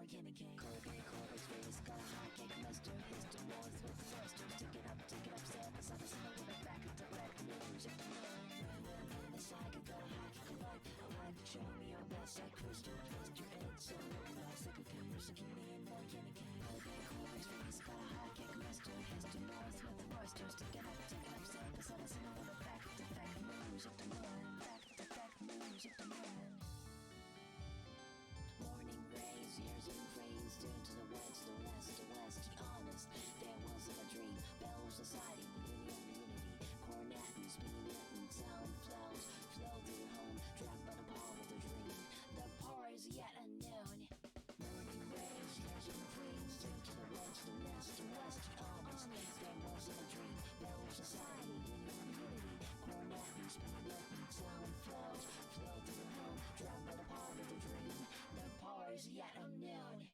organic. Colgate, Clovis, Vegas, Sky High, Cake, Mister, Hister, North with the Westers. Take it up, step aside, it's in the back to back, music to mine. This I could go high, kick a light, I like, show me your best, like Crystal, twist your head, so classic, music, me and organic. Colgate, Clovis, Vegas, Sky High, Cake, Mister, Hister, North with the Westers. Take it up, step aside, it's in the back to back, music to mine. Back to back, music to mine. Morning rays, years and praise, turn to the west, honest, there wasn't a dream, Bell Society, unity, cornet and spinning and sound flows, flow through home, trapped by the power of the dream, the power is yet unknown. Morning rays, years and praise, turn to the west, honest, there wasn't a dream, Bell Society, unity, cornet and spinning and sound flows, flow through home, trapped by the power of the dream, the power is yet unknown.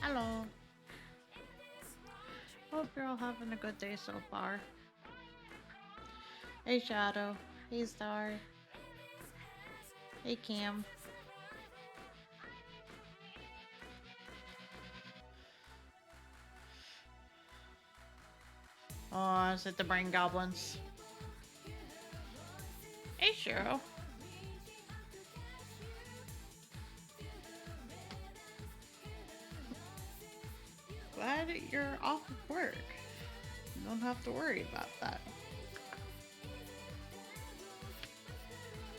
Hello. Hope you're all having a good day so far. Hey Shadow. Hey Star. Hey Cam. Oh, is it the Brain Goblins? Hey Cheryl. Glad you're off of work. You don't have to worry about that.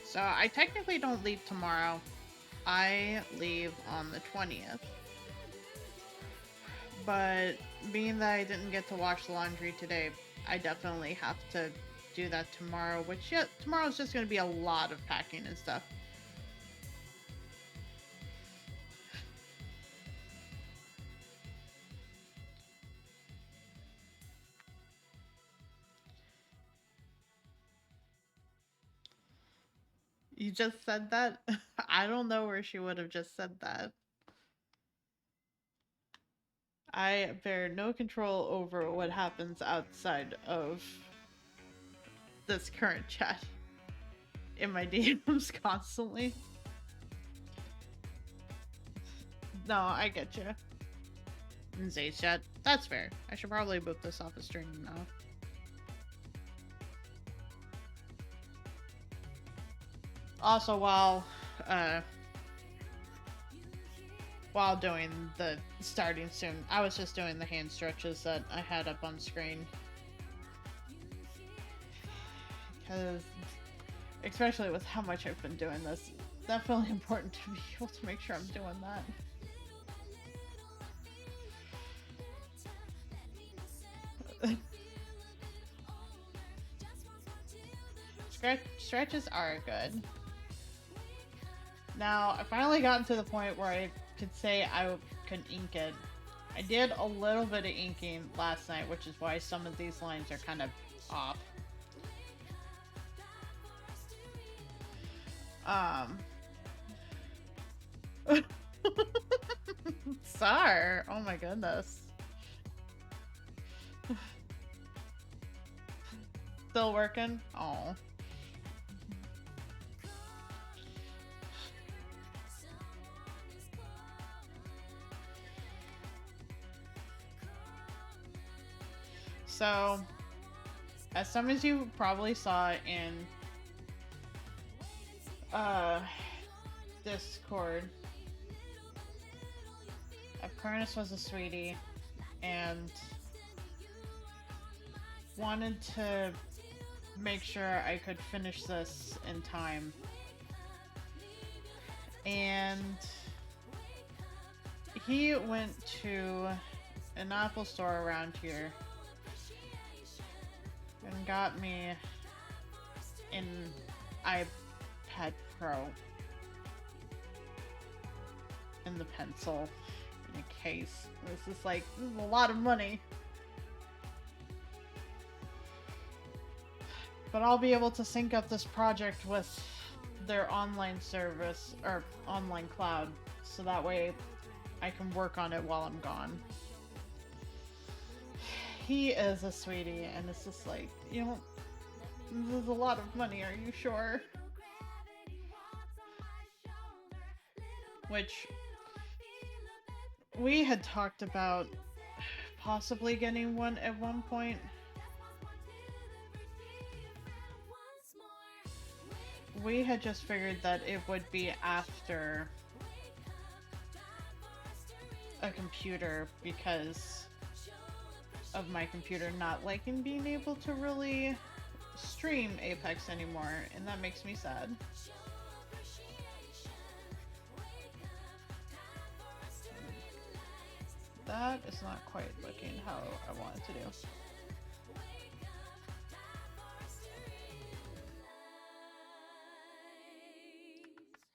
So I technically don't leave tomorrow. I leave on the 20th. But being that I didn't get to wash the laundry today, I definitely have to do that tomorrow, which tomorrow's just going to be a lot of packing and stuff. You just said that? I don't know where she would have just said that. I bear no control over what happens outside of this current chat in my DMs constantly. No, I get you. In Zay's chat, that's fair. I should probably boot this off of streaming now. Also, while doing the starting soon, I was just doing the hand stretches that I had up on screen. Because, especially with how much I've been doing this, definitely important to be able to make sure I'm doing that. Stretches are good. Now, I finally gotten to the point where I could say I could ink it. I did a little bit of inking last night, which is why some of these lines are kind of off. Sar, oh my goodness. Still working? Oh. So, as some of you probably saw in Discord, Apprentice was a sweetie and wanted to make sure I could finish this in time. And he went to an Apple store around here and got me an iPad Pro in the pencil in a case. This is like, this is a lot of money. But I'll be able to sync up this project with their online service, or online cloud, so that way I can work on it while I'm gone. He is a sweetie, and it's just like, you know, this is a lot of money, are you sure? Which, we had talked about possibly getting one at one point. We had just figured that it would be after a computer because of my computer not liking being able to really stream Apex anymore, and that makes me sad. That is not quite looking how I want it to do.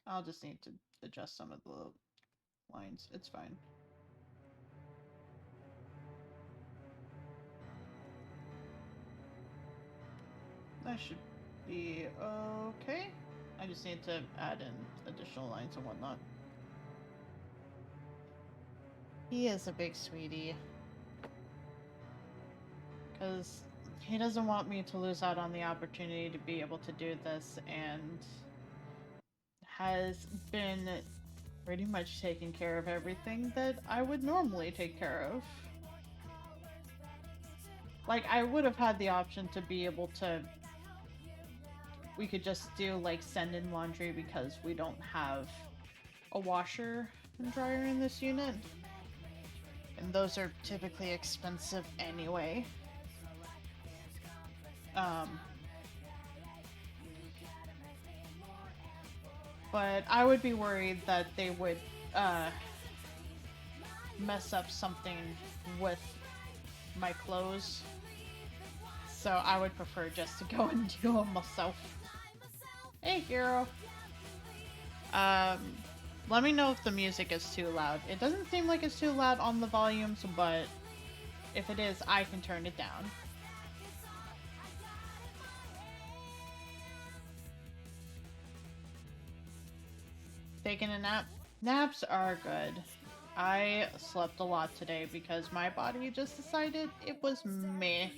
I'll just need to adjust some of the lines. It's fine. That should be okay. I just need to add in additional lines and whatnot. He is a big sweetie. Because he doesn't want me to lose out on the opportunity to be able to do this, and has been pretty much taking care of everything that I would normally take care of. Like, I would have had the option to be able to... We could just do, like, send in laundry because we don't have a washer and dryer in this unit. And those are typically expensive anyway. But I would be worried that they would mess up something with my clothes. So I would prefer just to go and do them myself. Hey, hero. Let me know if the music is too loud. It doesn't seem like it's too loud on the volumes, but if it is, I can turn it down. Taking a nap? Naps are good. I slept a lot today because my body just decided it was meh.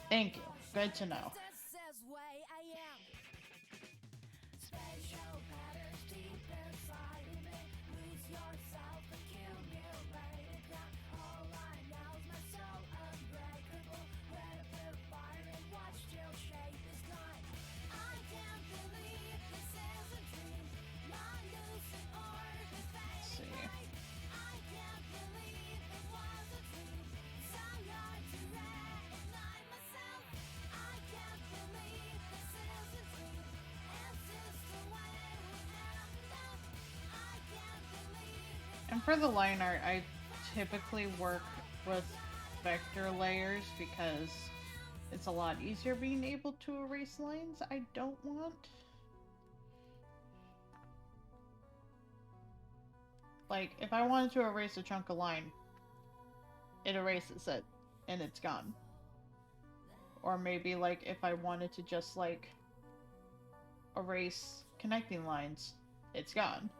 Thank you. Good to know. And for the line art, I typically work with vector layers because it's a lot easier being able to erase lines I don't want. Like, if I wanted to erase a chunk of line, it erases it, and it's gone. Or maybe, like, if I wanted to just, like, erase connecting lines, it's gone.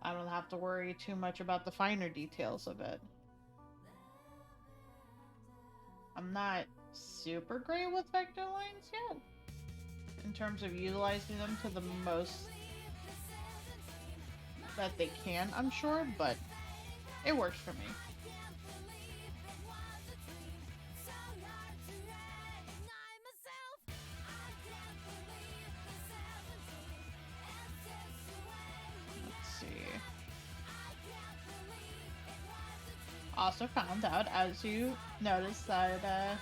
I don't have to worry too much about the finer details of it. I'm not super great with vector lines yet, in terms of utilizing them to the most that they can, I'm sure, but it works for me. Let's see. Also found out, as you noticed, that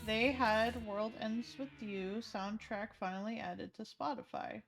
they had World Ends With You soundtrack finally added to Spotify.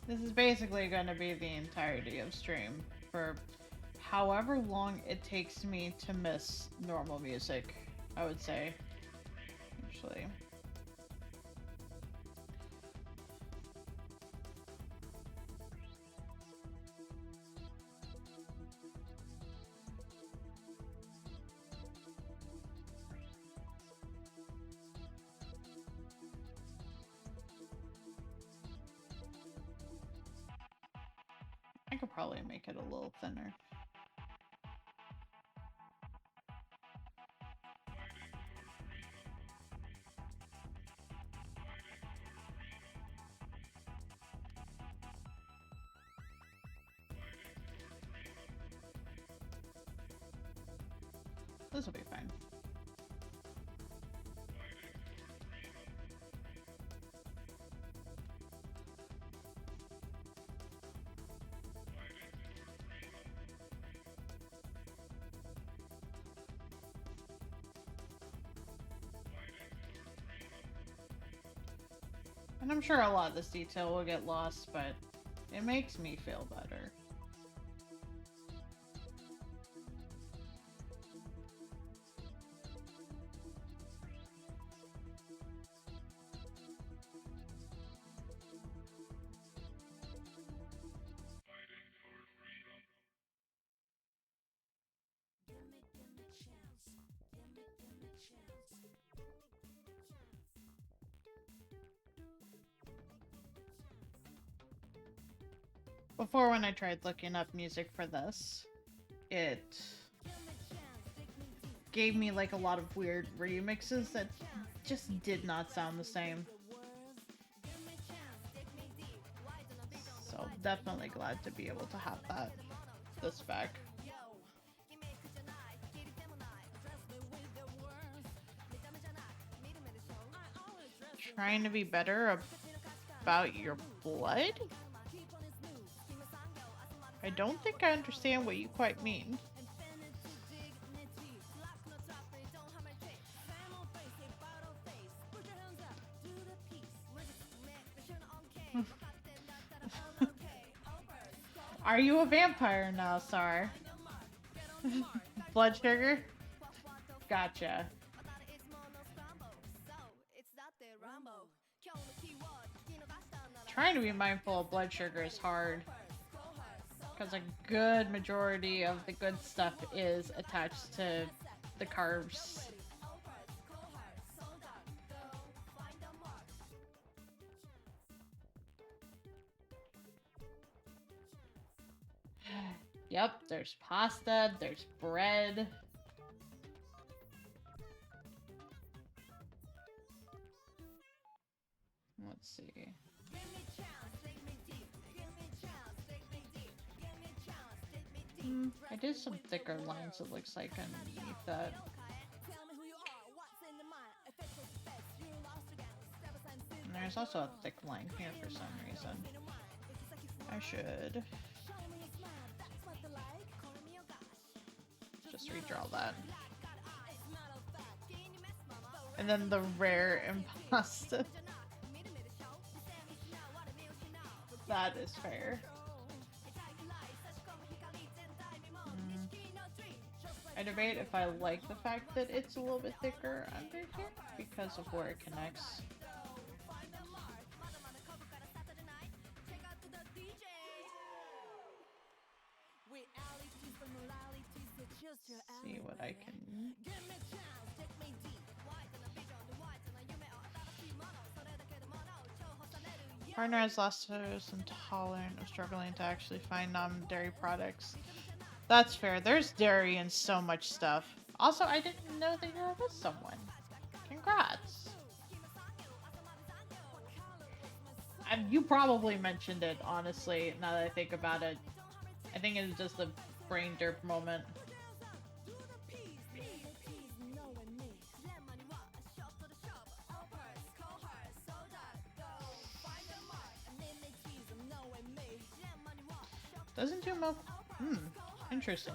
This is basically going to be the entirety of stream for however long it takes me to miss normal music, I would say. Actually. I could probably make it a little thinner. This will be fine. And I'm sure a lot of this detail will get lost, but it makes me feel better. Before, when I tried looking up music for this, it gave me like a lot of weird remixes that just did not sound the same. So definitely glad to be able to have this back. Trying to be better about your blood? I don't think I understand what you quite mean. Are you a vampire now, Sar? Blood sugar? Gotcha. Trying to be mindful of blood sugar is hard. Because a good majority of the good stuff is attached to the carbs. Yep, there's pasta, there's bread. Let's see. I did some thicker lines, it looks like, underneath that. And there's also a thick line here for some reason. I should just redraw that. And then the rare impasta. That is fair. I debate if I like the fact that it's a little bit thicker under here because of where it connects. See what I can. Partner has lactose intolerant or struggling to actually find non-dairy products. That's fair. There's dairy in so much stuff. Also, I didn't know that you were with someone. Congrats. And you probably mentioned it, honestly, now that I think about it. I think it was just a brain derp moment. Doesn't do much. Interesting.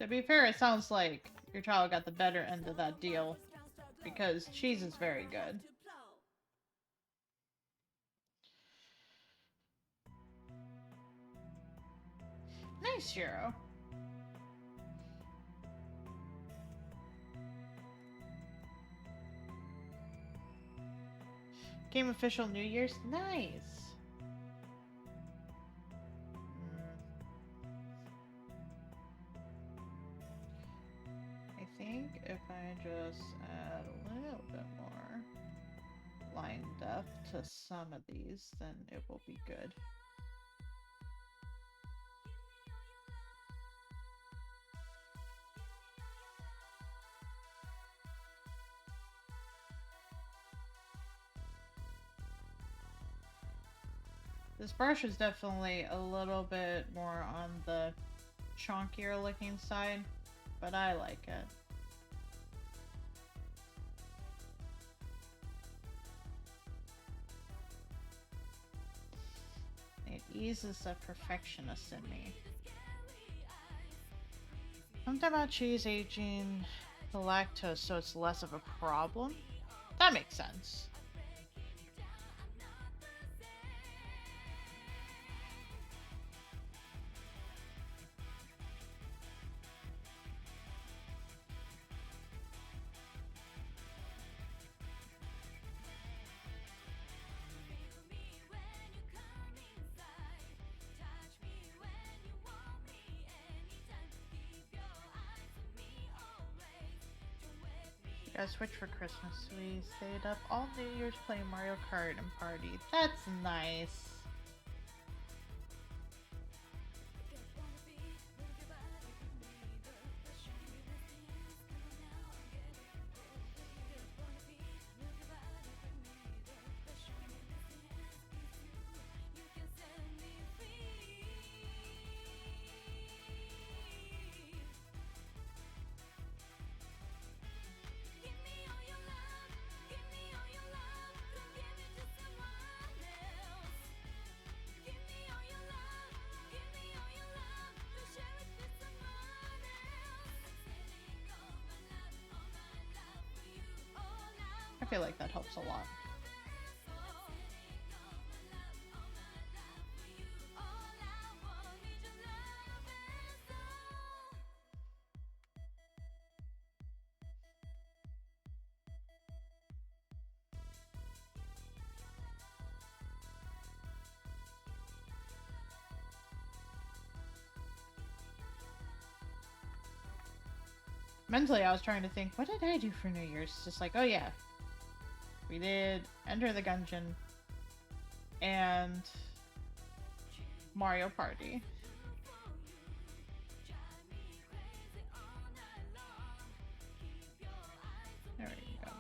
To be fair, it sounds like your child got the better end of that deal, because cheese is very good. Nice, Shiro. Game official New Year's? Nice! I think if I just add a little bit more line depth to some of these, then it will be good. This brush is definitely a little bit more on the chunkier looking side, but I like it. It eases the perfectionist in me. Something about cheese aging the lactose so it's less of a problem? That makes sense. Got Switch for Christmas. We stayed up all New Year's playing Mario Kart and party. That's nice. feel like that helps a lot. Mentally, I was trying to think, what did I do for New Year's? Just like, oh yeah, we did Enter the Gungeon and Mario Party. There we go.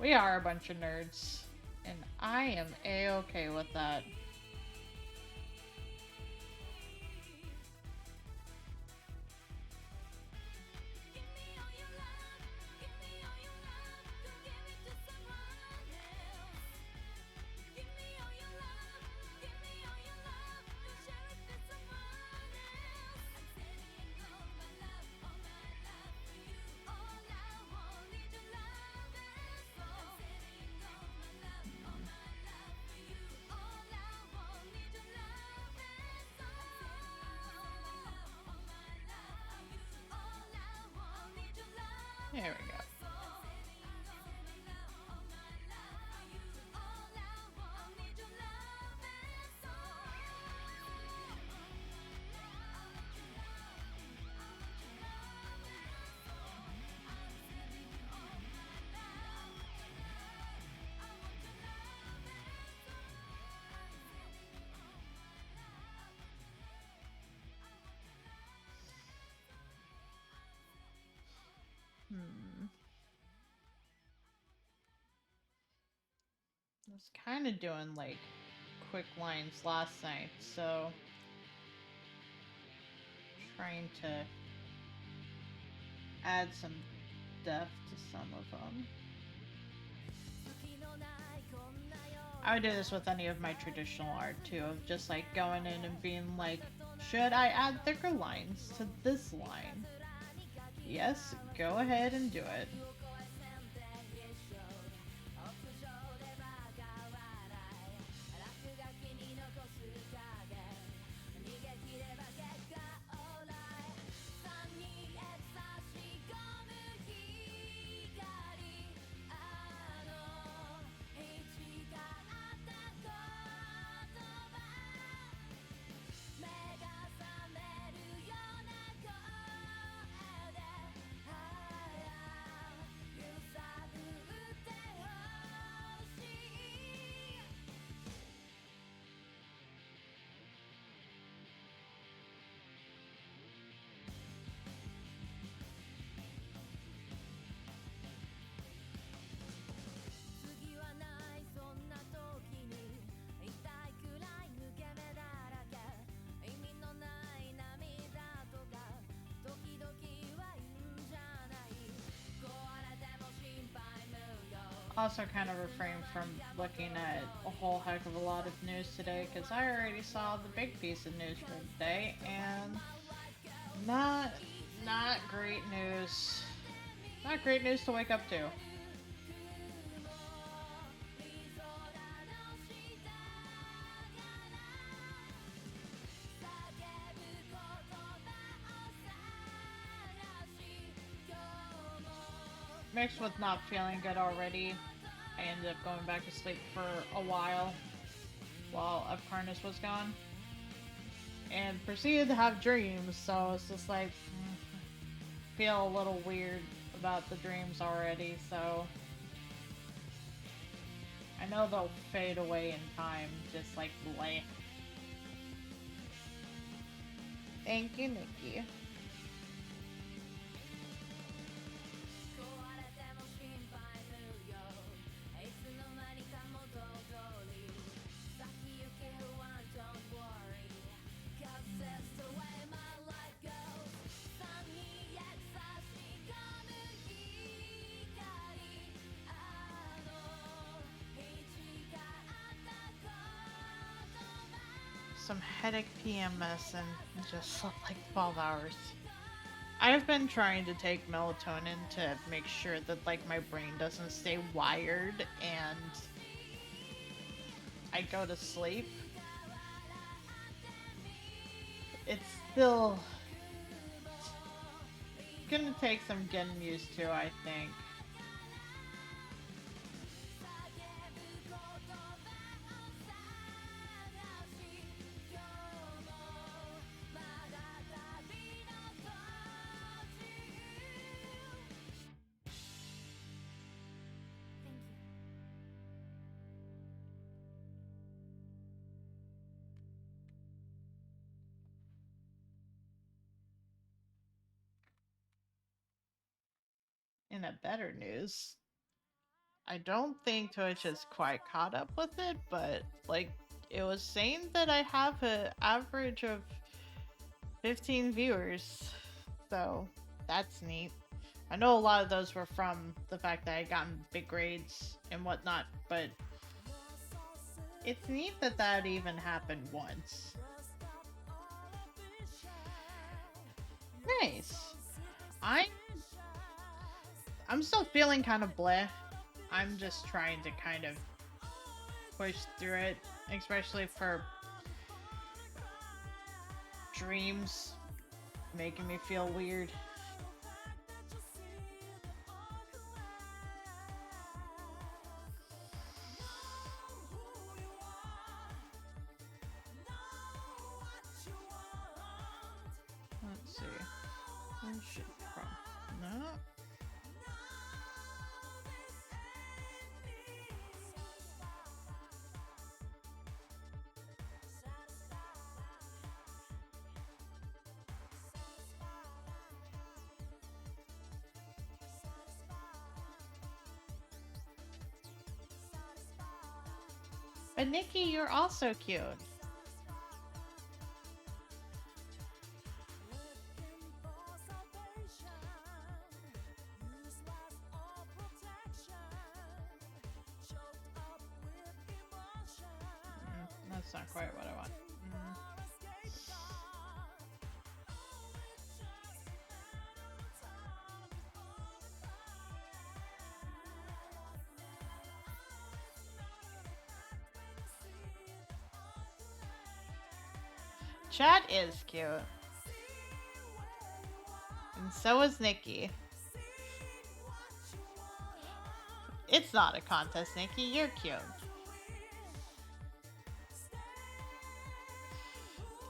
We are a bunch of nerds, and I am a-okay with that. There we go. I was kind of doing like quick lines last night, so trying to add some depth to some of them. I would do this with any of my traditional art too, of just like going in and being like, should I add thicker lines to this line? Yes, go ahead and do it. Also kind of refrain from looking at a whole heck of a lot of news today because I already saw the big piece of news for today, and not great news. Not great news to wake up to. Mixed with not feeling good already, I ended up going back to sleep for a while Avcarnus was gone. And proceeded to have dreams, so it's just like, feel a little weird about the dreams already, so I know they'll fade away in time, just like life. Thank you, Nikki. some headache PMS and just slept like 12 hours. I've been trying to take melatonin to make sure that like my brain doesn't stay wired and I go to sleep. It's still gonna take some getting used to, I think. In a better news, I don't think Twitch is quite caught up with it, but like it was saying that I have an average of 15 viewers, so that's neat. I know a lot of those were from the fact that I gotten big grades and whatnot, but it's neat that that even happened once. Nice. I'm still feeling kind of bleh. I'm just trying to kind of push through it, especially for dreams making me feel weird. Let's see. Where should from? No. But Nikki, you're also cute. That's not quite what I want. Chad is cute. And so is Nikki. It's not a contest, Nikki. You're cute.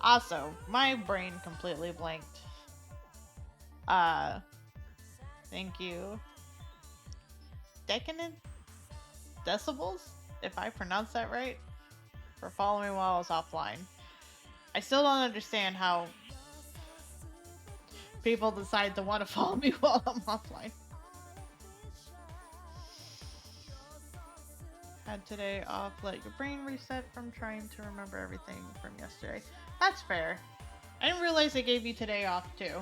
Also, my brain completely blanked. Thank you. Decadent Decibels, if I pronounce that right, for following me while I was offline. I still don't understand how people decide to want to follow me while I'm offline. Had today off, let your brain reset from trying to remember everything from yesterday. That's fair. I didn't realize they gave you today off too.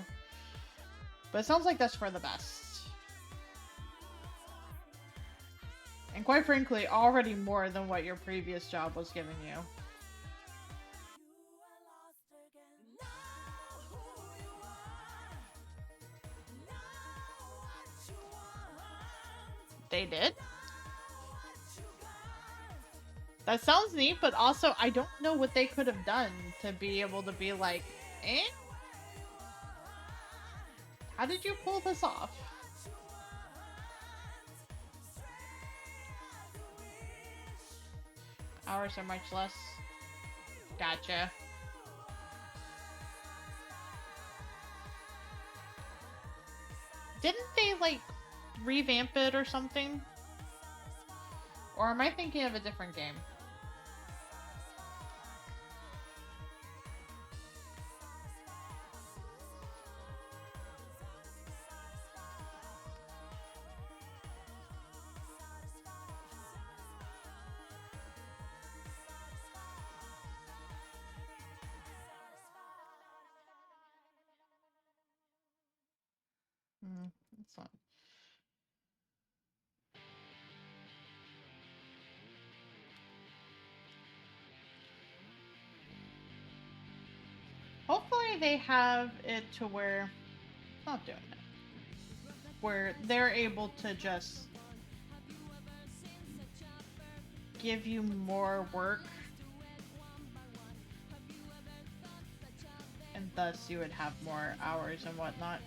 But it sounds like that's for the best. And quite frankly, already more than what your previous job was giving you. They did? That sounds neat, but also I don't know what they could have done to be able to be like, eh? How did you pull this off? Hours are much less. Gotcha. Didn't they, like, revamp it or something? Or am I thinking of a different game? That's fine. Apparently they have it to where, not doing it, where they're able to just give you more work, and thus you would have more hours and whatnot.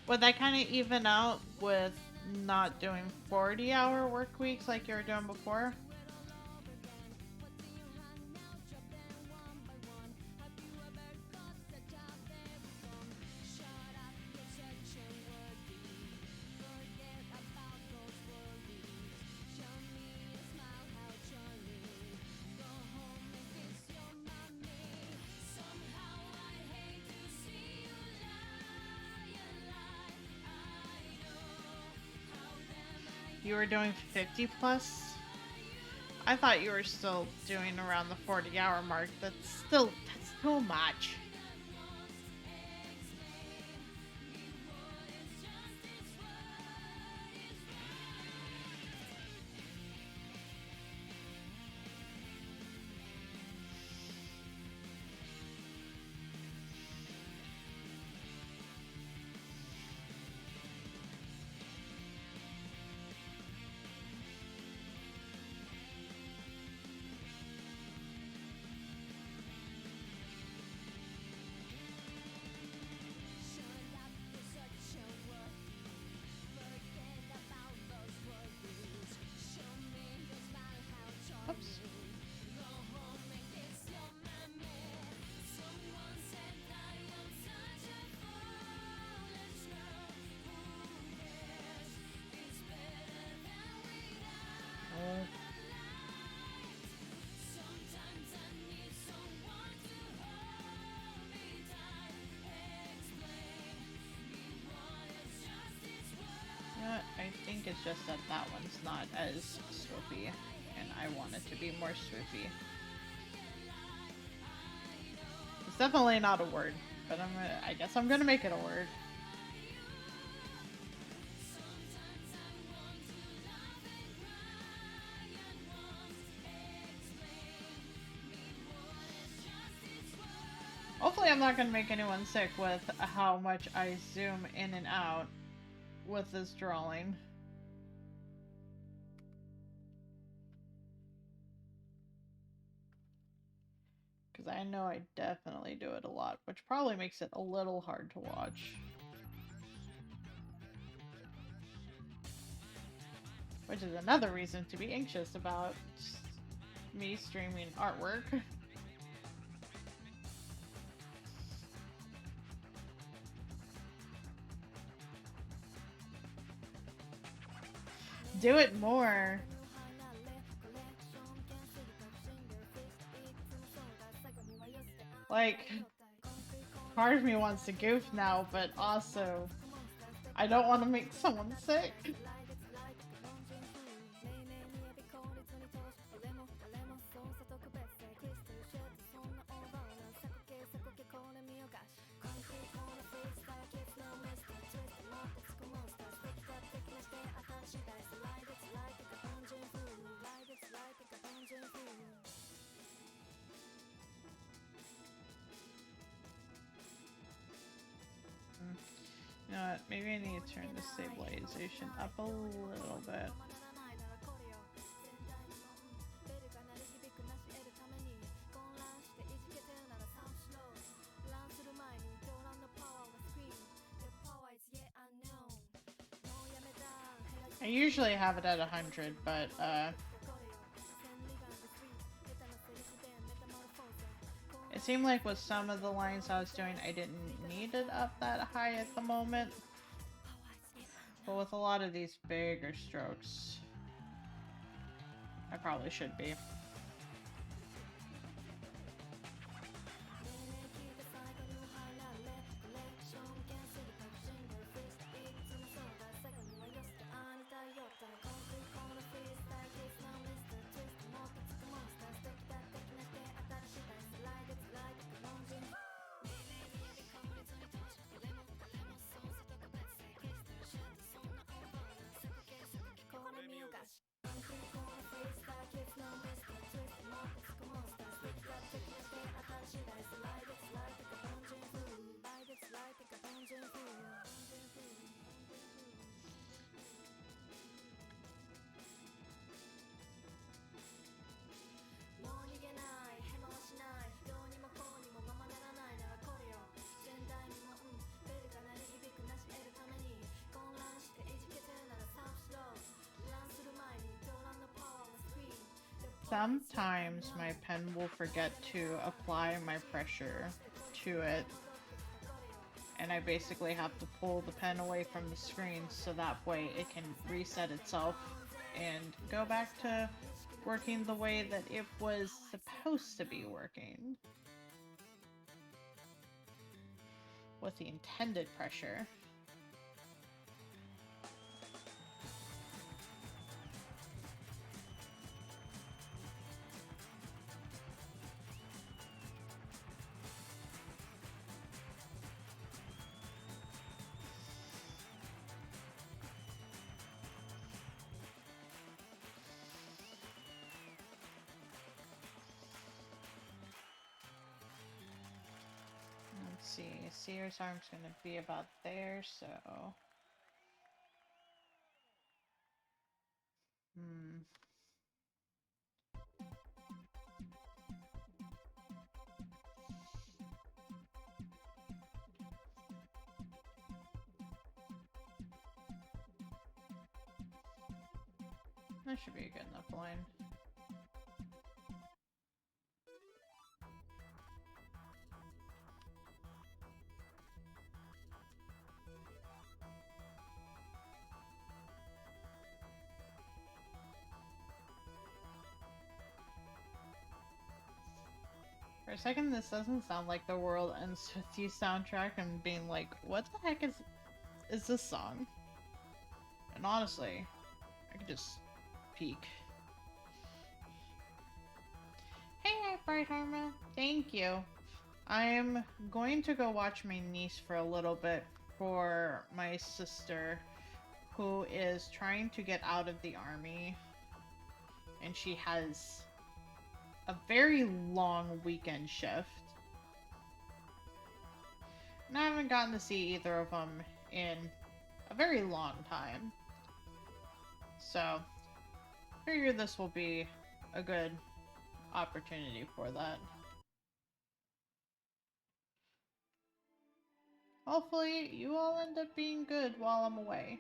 Would that kind of even out with not doing 40-hour work weeks like you were doing before? You were doing 50 plus? I thought you were still doing around the 40-hour mark. That's too much. Oops. Oh. I think it's just that that one's not as swoopy, and I want it to be more swoopy. It's definitely not a word, but I guess I'm gonna make it a word. Hopefully I'm not gonna make anyone sick with how much I zoom in and out with this drawing. Because I know I definitely do it a lot, which probably makes it a little hard to watch. Which is another reason to be anxious about me streaming artwork. Do it more. Like, part of me wants to goof now, but also, I don't want to make someone sick. You know what? Maybe I need to turn the stabilization up a little bit. I usually have it at 100, but seemed like with some of the lines I was doing, I didn't need it up that high at the moment. But with a lot of these bigger strokes, I probably should be. Sometimes my pen will forget to apply my pressure to it, and I basically have to pull the pen away from the screen so that way it can reset itself and go back to working the way that it was supposed to be working with the intended pressure. Let's see, Seer's arm's gonna be about there, so... That should be a good enough line. For a second, this doesn't sound like The World Ends With You soundtrack, and being like, what the heck is this song? And honestly, I could just peek. Hey, Bright Harma. Thank you. I'm going to go watch my niece for a little bit for my sister, who is trying to get out of the army, and she has a very long weekend shift. And I haven't gotten to see either of them in a very long time. So, I figure this will be a good opportunity for that. Hopefully, you all end up being good while I'm away.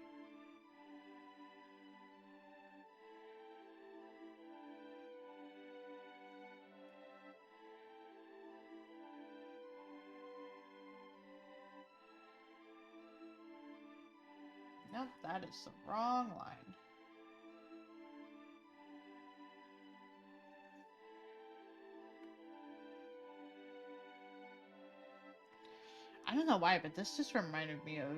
Nope, that is the wrong line. I don't know why, but this just reminded me of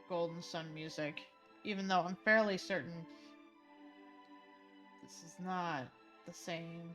Golden Sun music, even though I'm fairly certain this is not the same.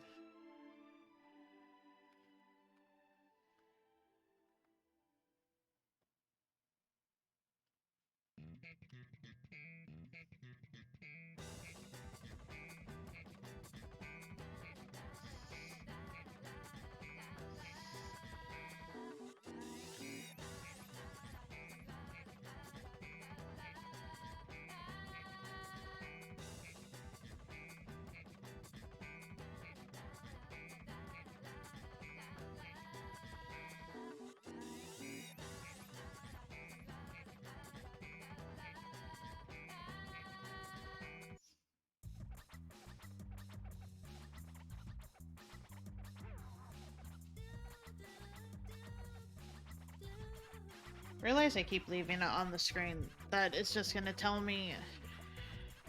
Realize I keep leaving it on the screen. That is just gonna tell me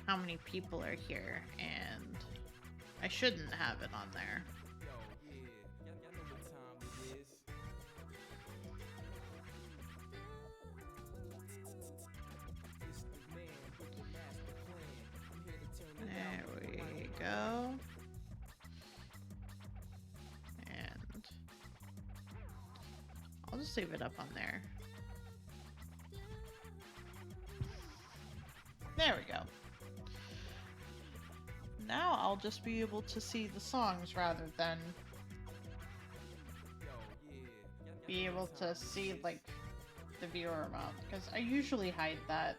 how many people are here, and I shouldn't have it on there. There we go. And I'll just leave it up on there. There we go. Now I'll just be able to see the songs rather than be able to see, like, the viewer amount, because I usually hide that.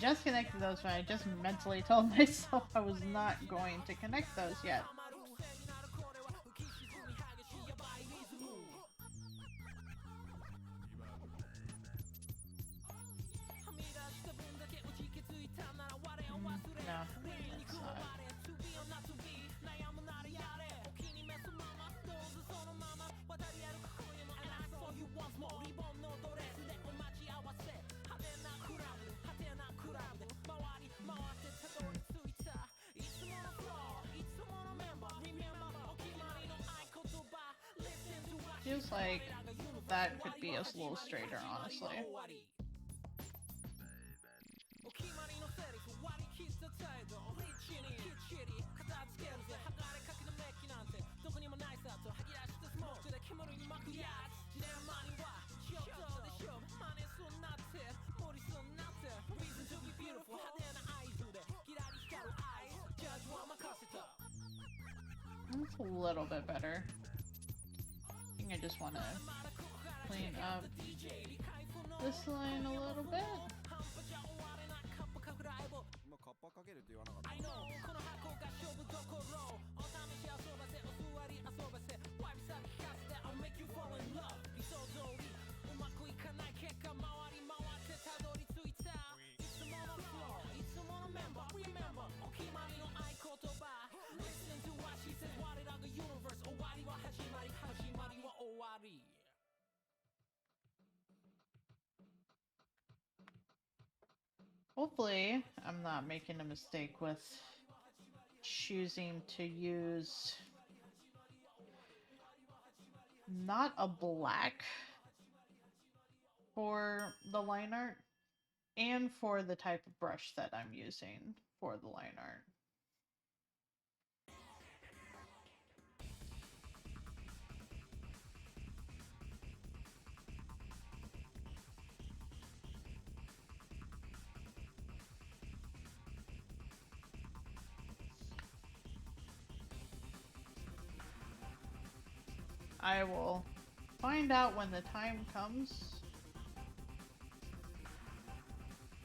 Just connected those, but I just mentally told myself I was not going to connect those yet. No, it's not. Feels like that could be a little straighter, honestly. That's a little bit better. I think I just want to clean up this line a little bit. Hopefully, I'm not making a mistake with choosing to use not a black for the line art and for the type of brush that I'm using for the line art. I will find out when the time comes,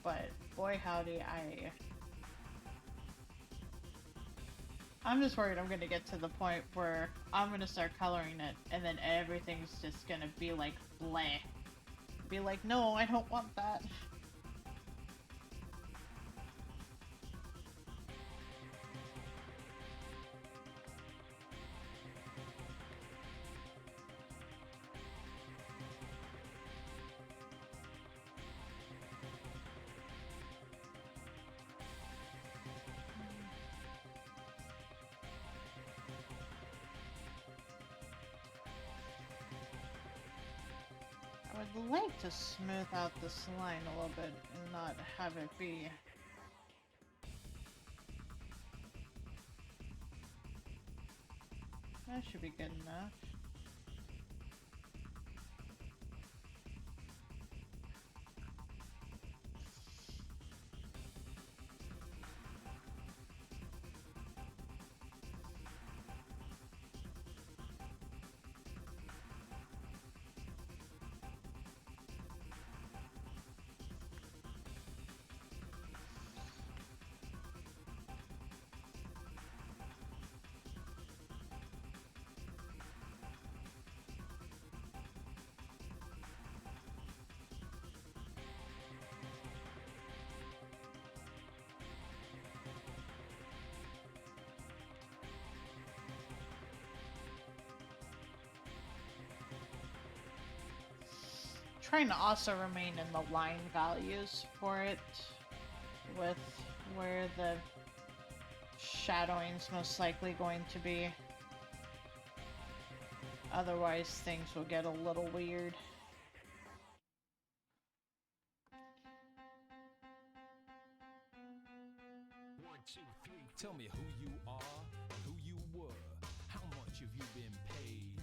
but boy howdy, I'm just worried I'm gonna get to the point where I'm gonna start coloring it and then everything's just gonna be like bleh. Be like, no, I don't want that. I would like to smooth out this line a little bit and not have it be that should be good enough. trying to also remain in the line values for it with where the shadowing is most likely going to be. Otherwise, things will get a little weird. Tell me who you are, who you were, how much have you been paid?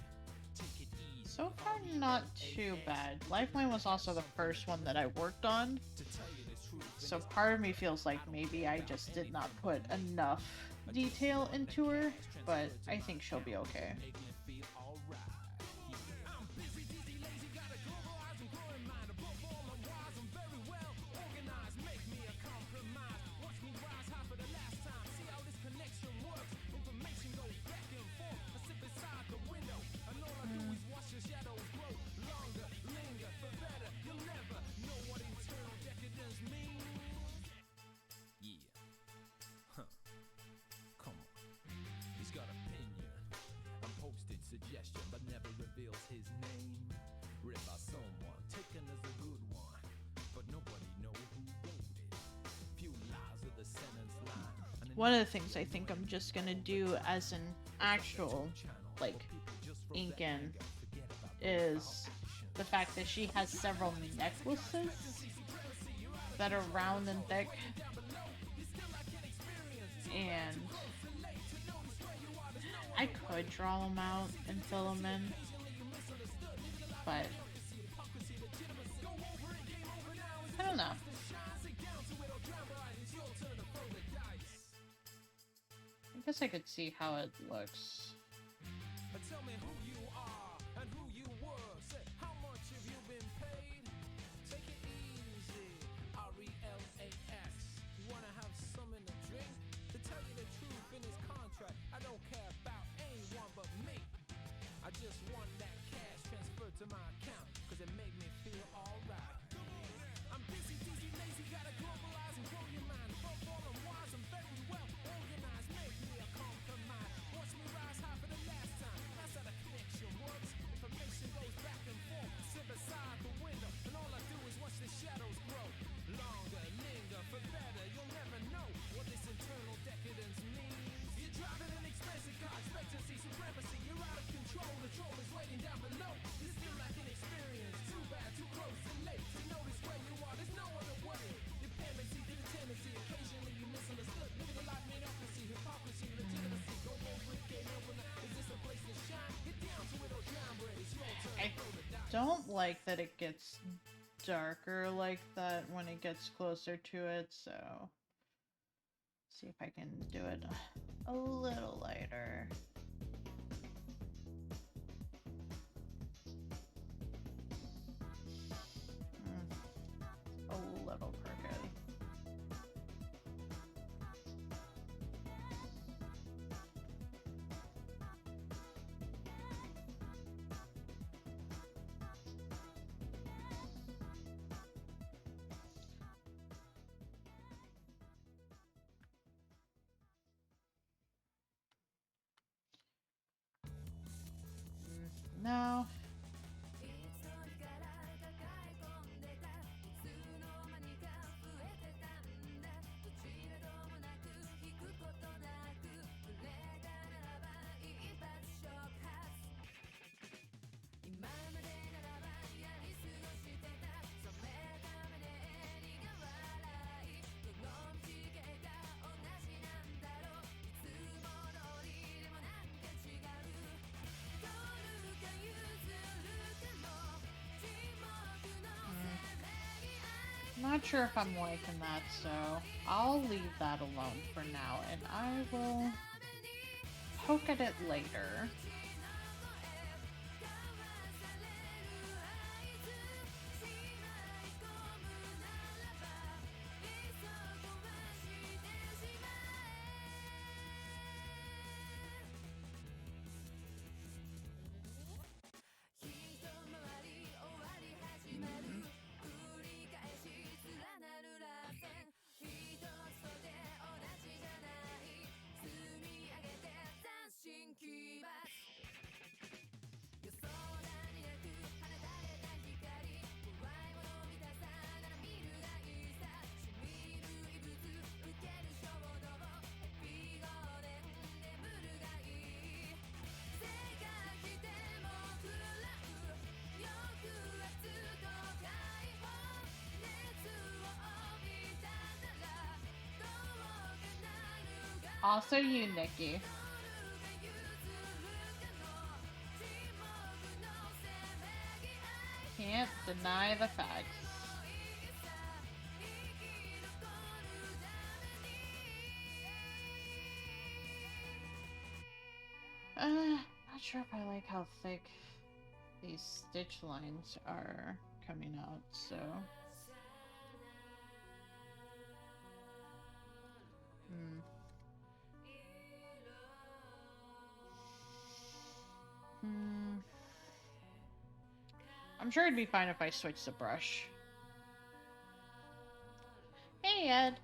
Take it easy. So far, not too bad. Lifeline was also the first one that I worked on, so part of me feels like maybe I just did not put enough detail into her, but I think she'll be okay. Suggestion, but never reveals his name. Read by someone, taken as a good one, but nobody knows who wrote it. Few lies of the sentence line. One of the things I think I'm just gonna do as an actual, like, Inken is the fact that she has several necklaces that are round and thick, and I could draw them out and fill them in, but I don't know. I guess I could see how it looks. Tell me who you are and who you were. Say, how much have you been paid? Take it easy. RELAX. You wanna have something to drink? To tell you the truth, in his contract, I don't care about anyone but me. I just want that cash transferred to my account, cause it make me feel alright. I'm busy, dizzy, lazy, gotta globalize and grow your mind. Above all, I'm wise, I'm very well organized. Make me a compromise. Watch me rise high for the last time. That's how the connection works. Information goes back and forth. Sit beside the window, and all I do is watch the shadows grow. Longer, linger, for better. You'll never know what this internal decadence means. You're driving an expensive car, expectancy, supremacy. You're out of control, the troll is waiting down below. You still lack an experience. Too bad, too close, too late to notice where you are. There's no other way. Dependency, to the tendency. Occasionally you misunderstood. Living a life made hypocrisy, legitimacy. Go over it, game opener. Is this a place to shine? Get down to it or drown, ready. Slow turn, I throw the die. don't like that it gets darker like that when it gets closer to it, so see if I can do it a little lighter. A little crooked. No. Not sure if I'm liking that, so I'll leave that alone for now, and I will poke at it later. Also you, Nikki. Can't deny the facts. Not sure if I like how thick these stitch lines are coming out, so... I'm sure it'd be fine if I switch the brush. Hey, Ed.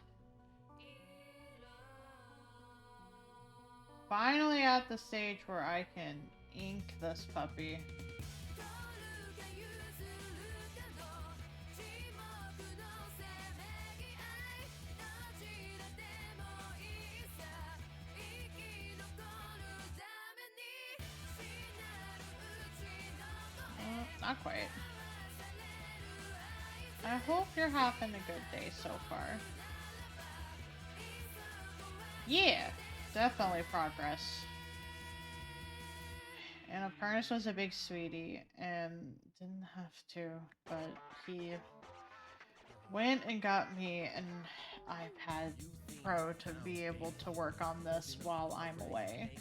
Finally at the stage where I can ink this puppy. Not quite. I hope you're having a good day so far. Yeah, definitely progress. And Apprentice was a big sweetie and didn't have to, but he went and got me an iPad Pro to be able to work on this while I'm away.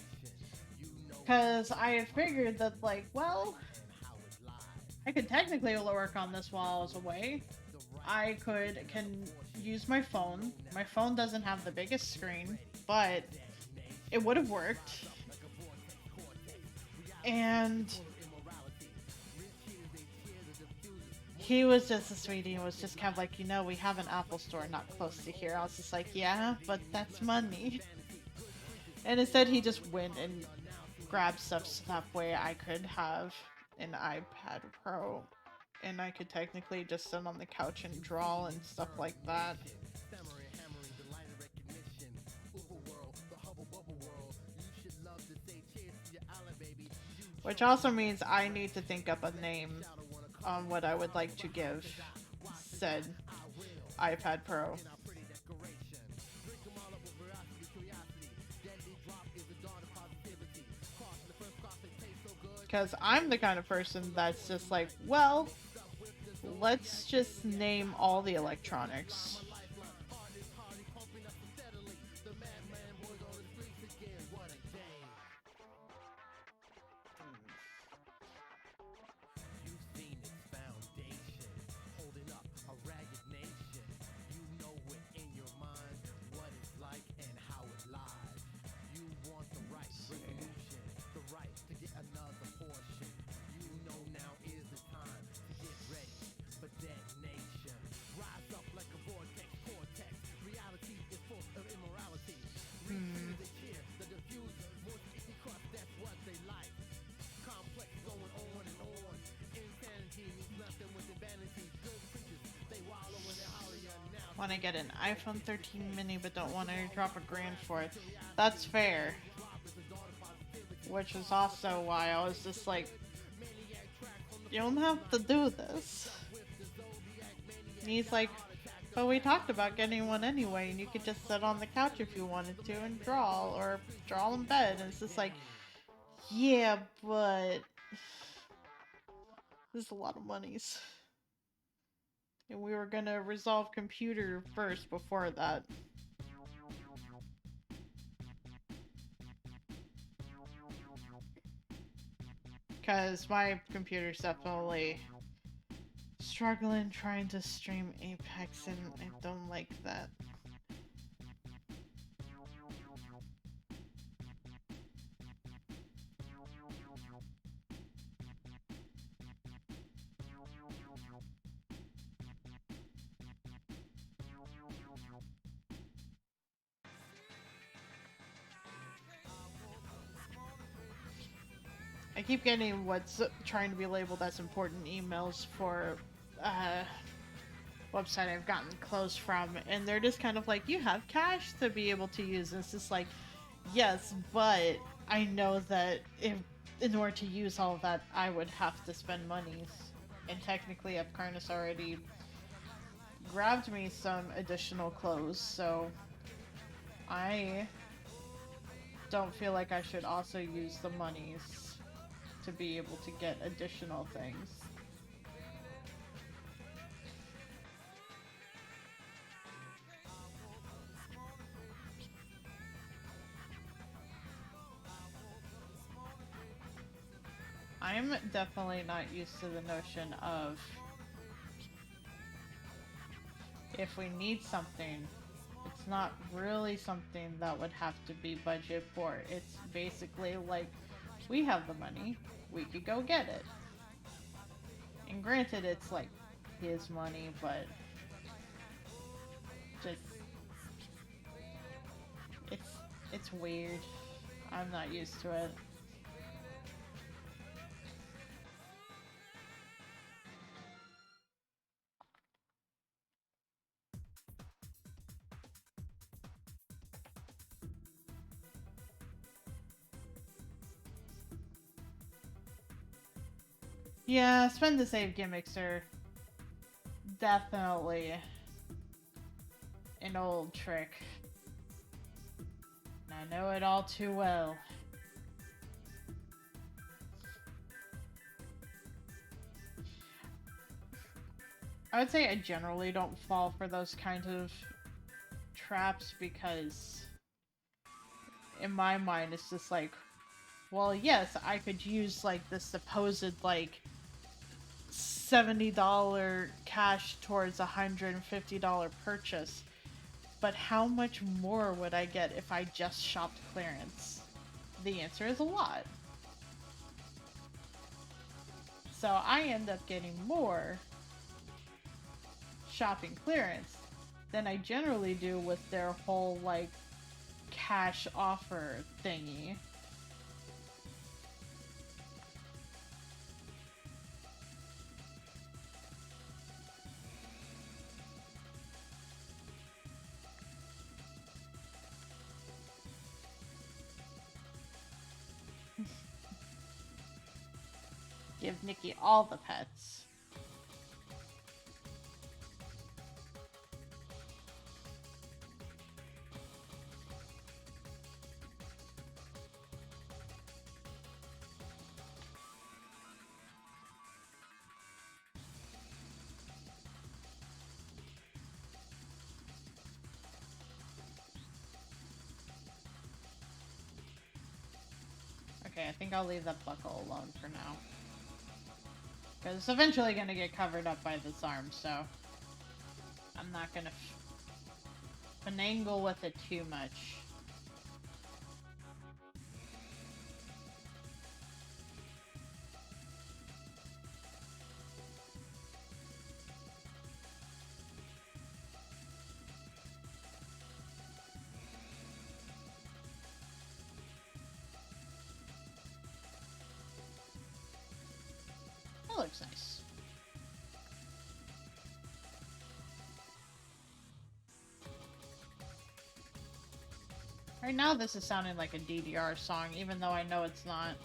Because I had figured that, like, well, I could technically work on this while I was away. I can use my phone. My phone doesn't have the biggest screen, but it would have worked. And he was just a sweetie and was just kind of like, you know, we have an Apple store not close to here. I was just like, yeah, but that's money. And instead he just went and grabbed stuff so that way I could have an iPad Pro and I could technically just sit on the couch and draw and stuff like that. Which also means I need to think up a name on what I would like to give said iPad Pro. Because I'm the kind of person that's just like, well, let's just name all the electronics. Want to get an iPhone 13 mini but don't want to drop $1,000 for it. That's fair. Which is also why I was just like, you don't have to do this. And he's like, but we talked about getting one anyway and you could just sit on the couch if you wanted to and draw or draw in bed. And it's just like, yeah, but there's a lot of monies. And we were gonna resolve computer first before that. Because my computer's definitely struggling trying to stream Apex and I don't like that. I keep getting what's trying to be labeled as important emails for website I've gotten closed from, and they're just kind of like, you have cash to be able to use. And it's just like, yes, but I know that if in order to use all of that, I would have to spend money. And technically, Apkarnas already grabbed me some additional clothes, so I don't feel like I should also use the monies to be able to get additional things. I'm definitely not used to the notion of if we need something, it's not really something that would have to be budget for. It's basically like, we have the money, we could go get it. And granted, it's like his money, but just it's weird. I'm not used to it. Yeah, spend to save gimmicks are definitely an old trick. And I know it all too well. I would say I generally don't fall for those kinds of traps because in my mind it's just like, well, yes, I could use like the supposed like $70 cash towards a $150 purchase, but how much more would I get if I just shopped clearance? The answer is a lot. So I end up getting more shopping clearance than I generally do with their whole like cash offer thingy. Give Nikki all the pets. Okay, I think I'll leave that buckle alone for now. Because it's eventually going to get covered up by this arm, so I'm not going to finagle with it too much. That looks nice. Right now this is sounding like a DDR song, even though I know it's not.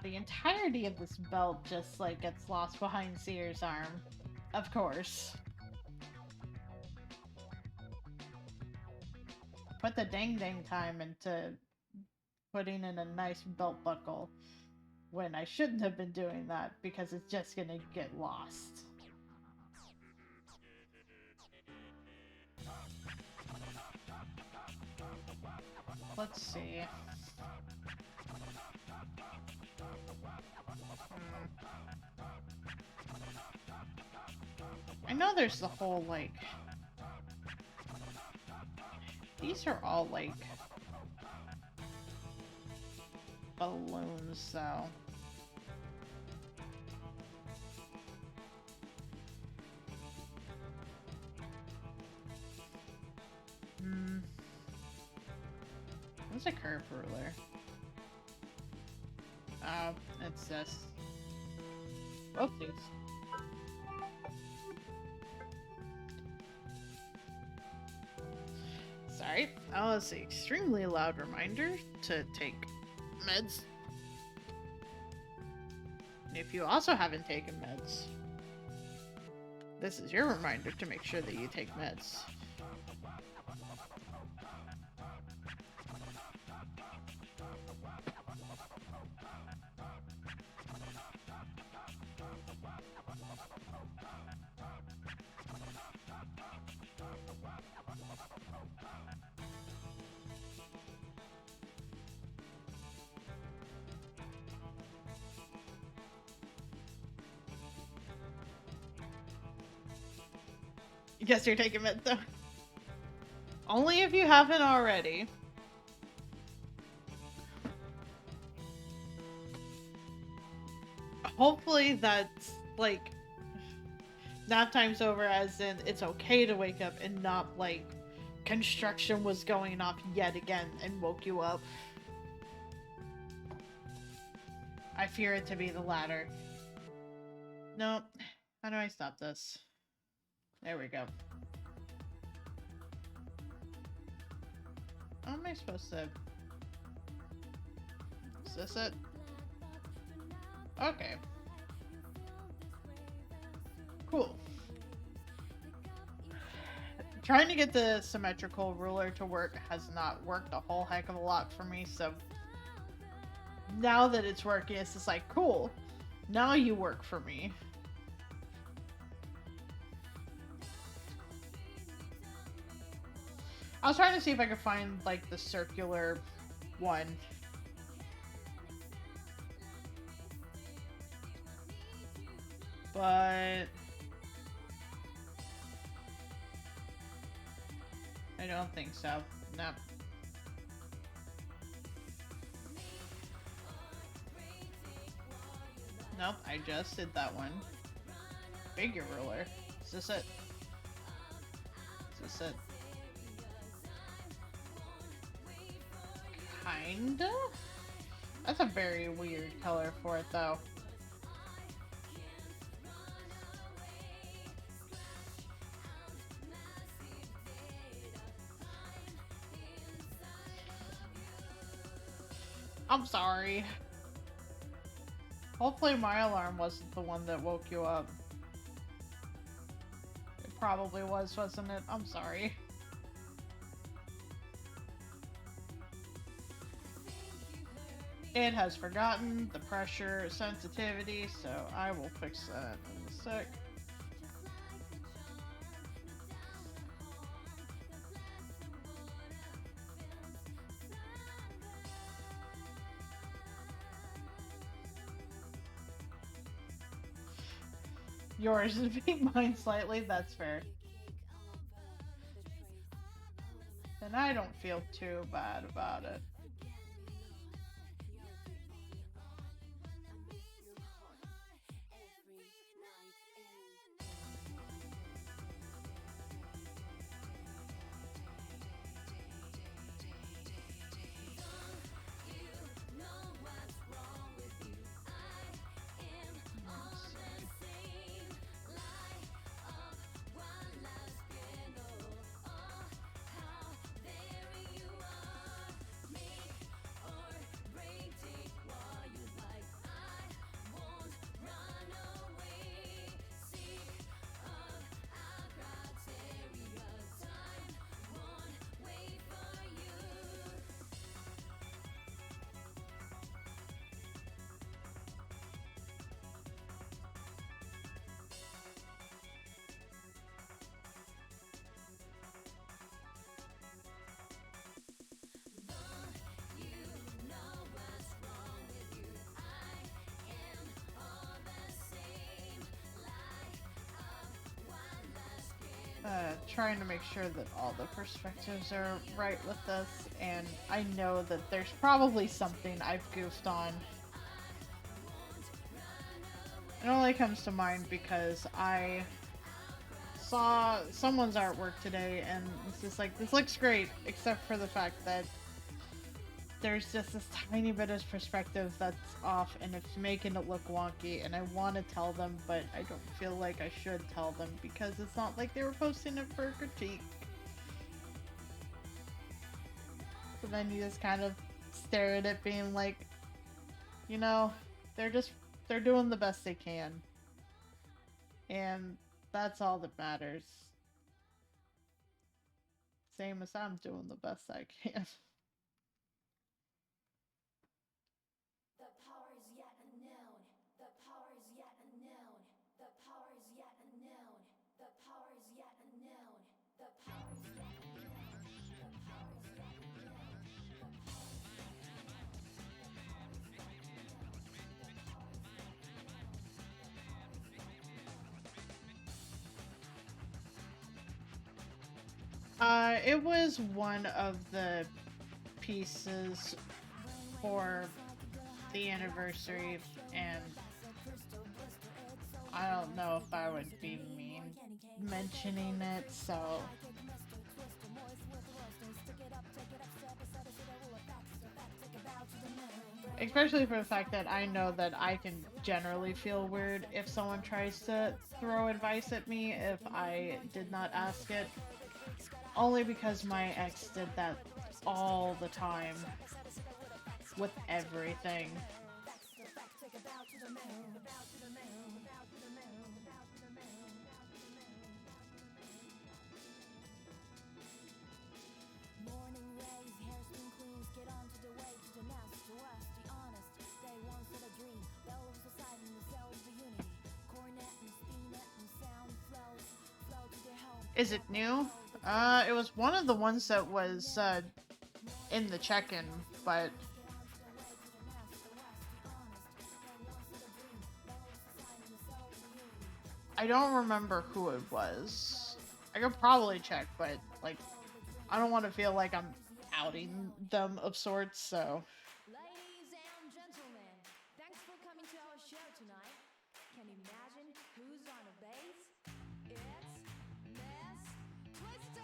The entirety of this belt just, like, gets lost behind Seer's arm. Of course. Put the dang time into putting in a nice belt buckle when I shouldn't have been doing that because it's just gonna get lost. Let's see. I know there's the whole, like... These are all, like... balloons, so... What's a curve ruler? Oh, it's this. Oopsies. Sorry, that was an extremely loud reminder to take meds. If you also haven't taken meds, this is your reminder to make sure that you take meds. Guess you're taking meds though. Only if you haven't already. Hopefully that's like nap time's over, as in it's okay to wake up and not like construction was going off yet again and woke you up. I fear it to be the latter. No. How do I stop this? There we go. How am I supposed to... Is this it? Okay. Cool. Trying to get the symmetrical ruler to work has not worked a whole heck of a lot for me, so... Now that it's working, it's just like, cool. Now you work for me. I was trying to see if I could find, like, the circular one. But... I don't think so. Nope. Nope, I just did that one. Figure ruler. Is this it? Is this it? Kinda? That's a very weird color for it, though. I'm sorry. Hopefully my alarm wasn't the one that woke you up. It probably was, wasn't it? I'm sorry. It has forgotten the pressure sensitivity, so I will fix that in a sec. Yours is being mine slightly, that's fair. And I don't feel too bad about it. Trying to make sure that all the perspectives are right with this, and I know that there's probably something I've goofed on. It only comes to mind because I saw someone's artwork today, and it's just like, this looks great, except for the fact that there's just this tiny bit of perspective that's off, and it's making it look wonky, and I want to tell them, but I don't feel like I should tell them because it's not like they were posting it for a critique. So then you just kind of stare at it being like, you know, they're doing the best they can. And that's all that matters. Same as I'm doing the best I can. The power is yet unknown. The power is yet unknown. The power is yet unknown. The power is yet unknown. The power is yet unknown. The power is yet unknown. It was one of the pieces for the anniversary, and I don't know if I would be mentioning it, so especially for the fact that I know that I can generally feel weird if someone tries to throw advice at me if I did not ask it. Only because my ex did that all the time with everything. Morning rays, hair spin queens, get on to the way to the master west, the honest. They once had a dream, bell of society, the cells, the unity. Cornet and spinnet and sound flows, flow to their home. Is it new? It was one of the ones that was in the check-in, but I don't remember who it was. I could probably check, but like I don't want to feel like I'm outing them of sorts, so Ladies and gentlemen, thanks for coming to our show tonight. Can you imagine who's on the bass? It's Miss Twister!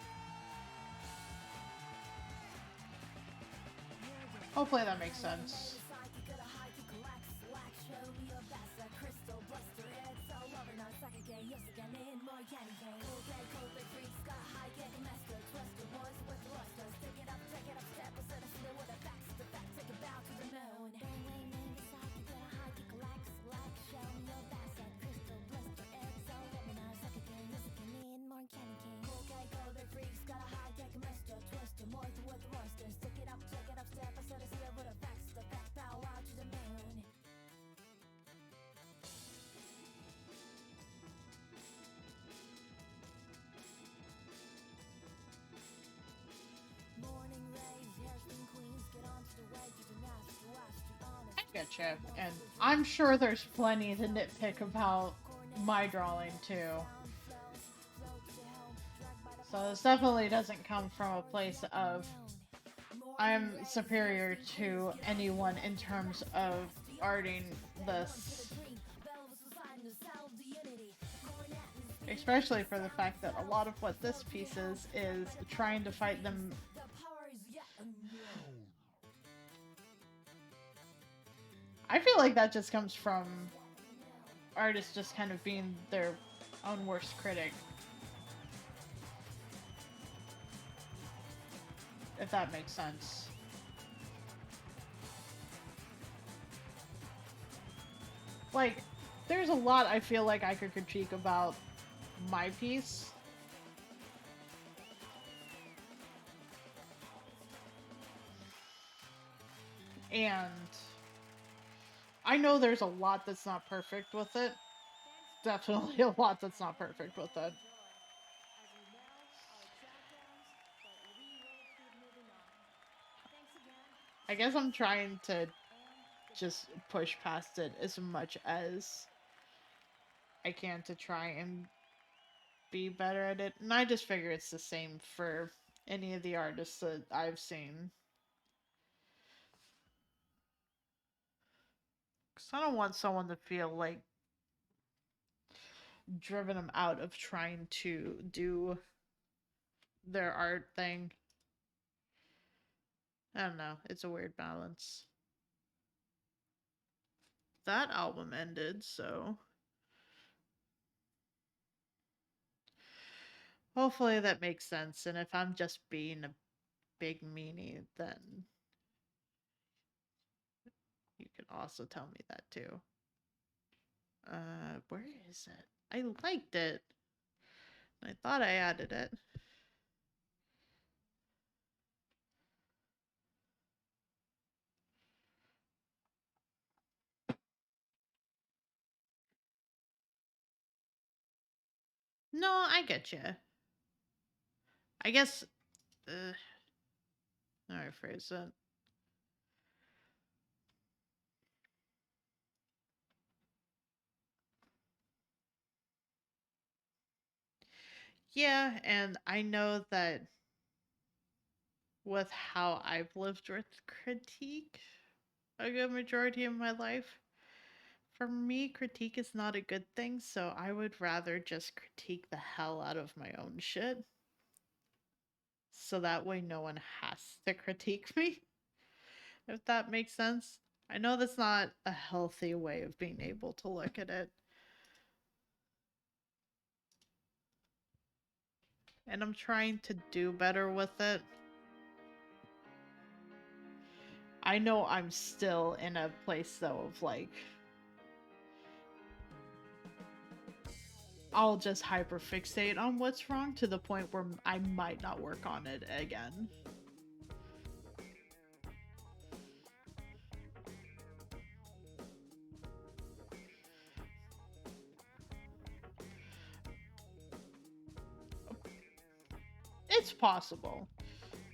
hopefully that makes sense. I getcha, and I'm sure there's plenty to nitpick about my drawing too. So this definitely doesn't come from a place of I'm superior to anyone in terms of arting this. Especially for the fact that a lot of what this piece is trying to fight them. I feel like that just comes from artists just kind of being their own worst critic. If that makes sense. Like, there's a lot I feel like I could critique about my piece. And I know there's a lot that's not perfect with it. Definitely a lot that's not perfect with it. I guess I'm trying to just push past it as much as I can to try and be better at it. And I just figure it's the same for any of the artists that I've seen. Because I don't want someone to feel like driven them out of trying to do their art thing. I don't know. It's a weird balance. That album ended, so hopefully that makes sense. And if I'm just being a big meanie, then you can also tell me that too. Where is it? I liked it. I thought I added it. No, I get you. I guess. How do I phrase it? Yeah, and I know that with how I've lived with critique a good majority of my life, for me, critique is not a good thing, so I would rather just critique the hell out of my own shit. So that way no one has to critique me, if that makes sense. I know that's not a healthy way of being able to look at it. And I'm trying to do better with it. I know I'm still in a place though of like, I'll just hyperfixate on what's wrong to the point where I might not work on it again. It's possible.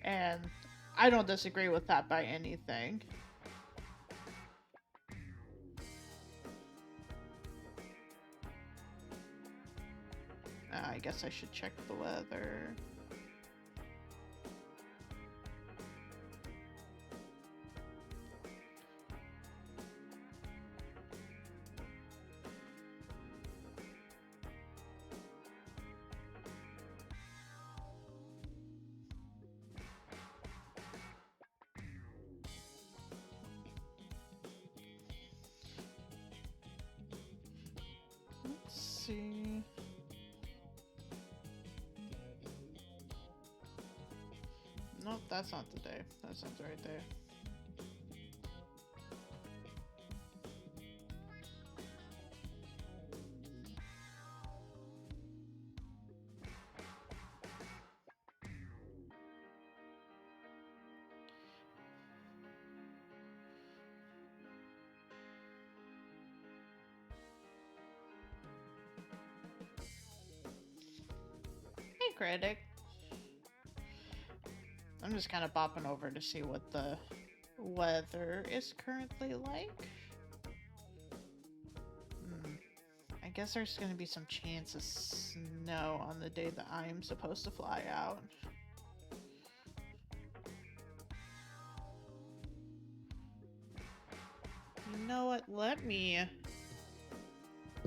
And I don't disagree with that by anything. I guess I should check the weather. Let's see. Nope, that's not the day. That sounds right there. Hey, critic. I'm just kind of bopping over to see what the weather is currently like. I guess there's going to be some chance of snow on the day that I am supposed to fly out. You know what? Let me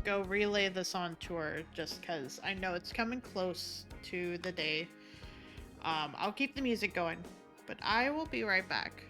go relay this on tour just because I know it's coming close to the day. I'll keep the music going, but I will be right back.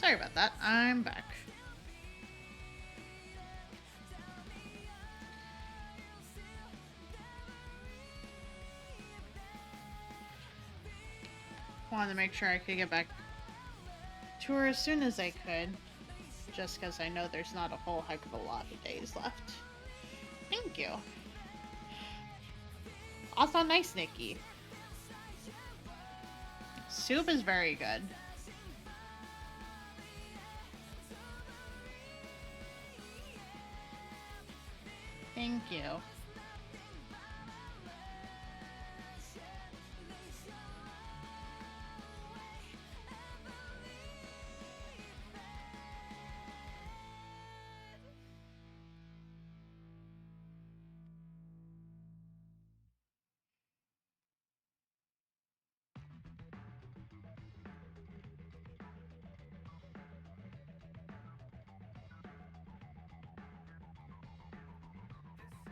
Sorry about that. I'm back. Wanted to make sure I could get back to her as soon as I could. Just because I know there's not a whole heck of a lot of days left. Thank you. Also, nice, Nikki. Soup is very good. Thank you.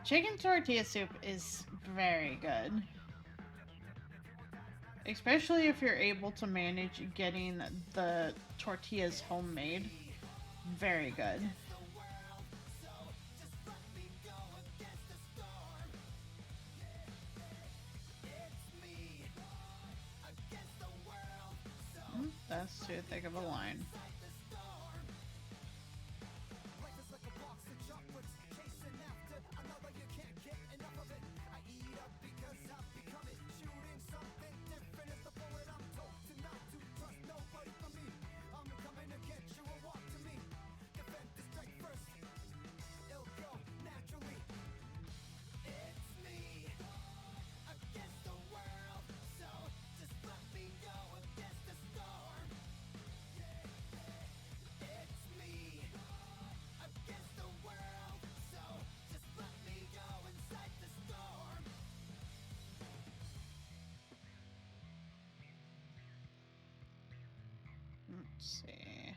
Chicken tortilla soup is very good. Especially if you're able to manage getting the tortillas homemade. Very good. That's too thick of a line. Let's see.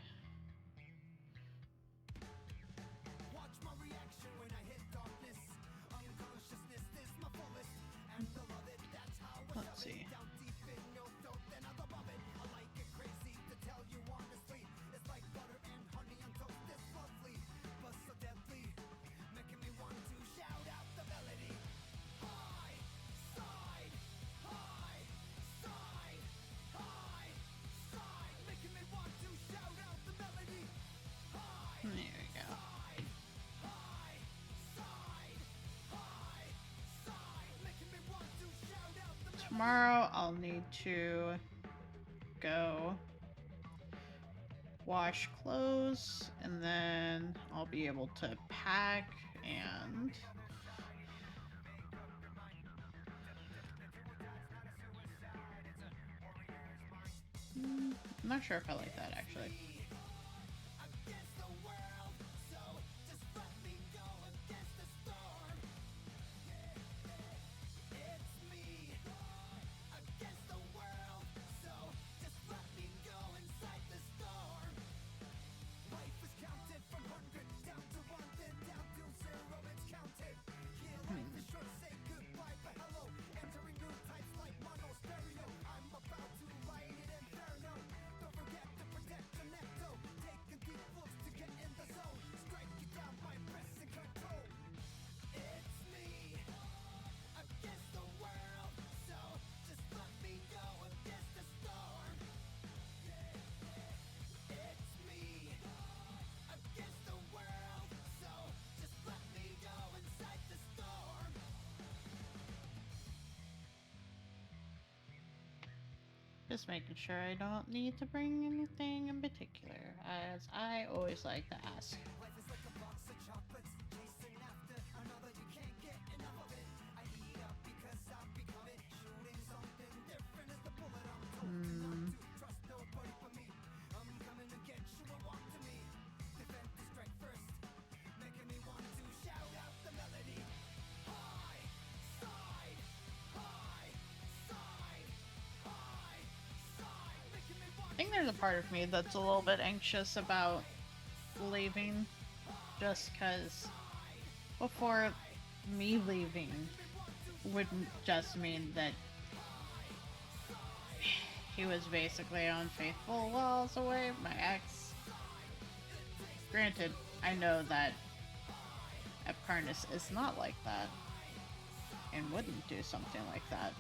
Let's see. There we go. Tomorrow I'll need to go wash clothes and then I'll be able to pack and I'm not sure if I like that actually. Just making sure I don't need to bring anything in particular, as I always like to ask. I think there's a part of me that's a little bit anxious about leaving, just because before me leaving would just mean that he was basically unfaithful while I was away. My ex Granted, I know that Epcarnus is not like that and wouldn't do something like that.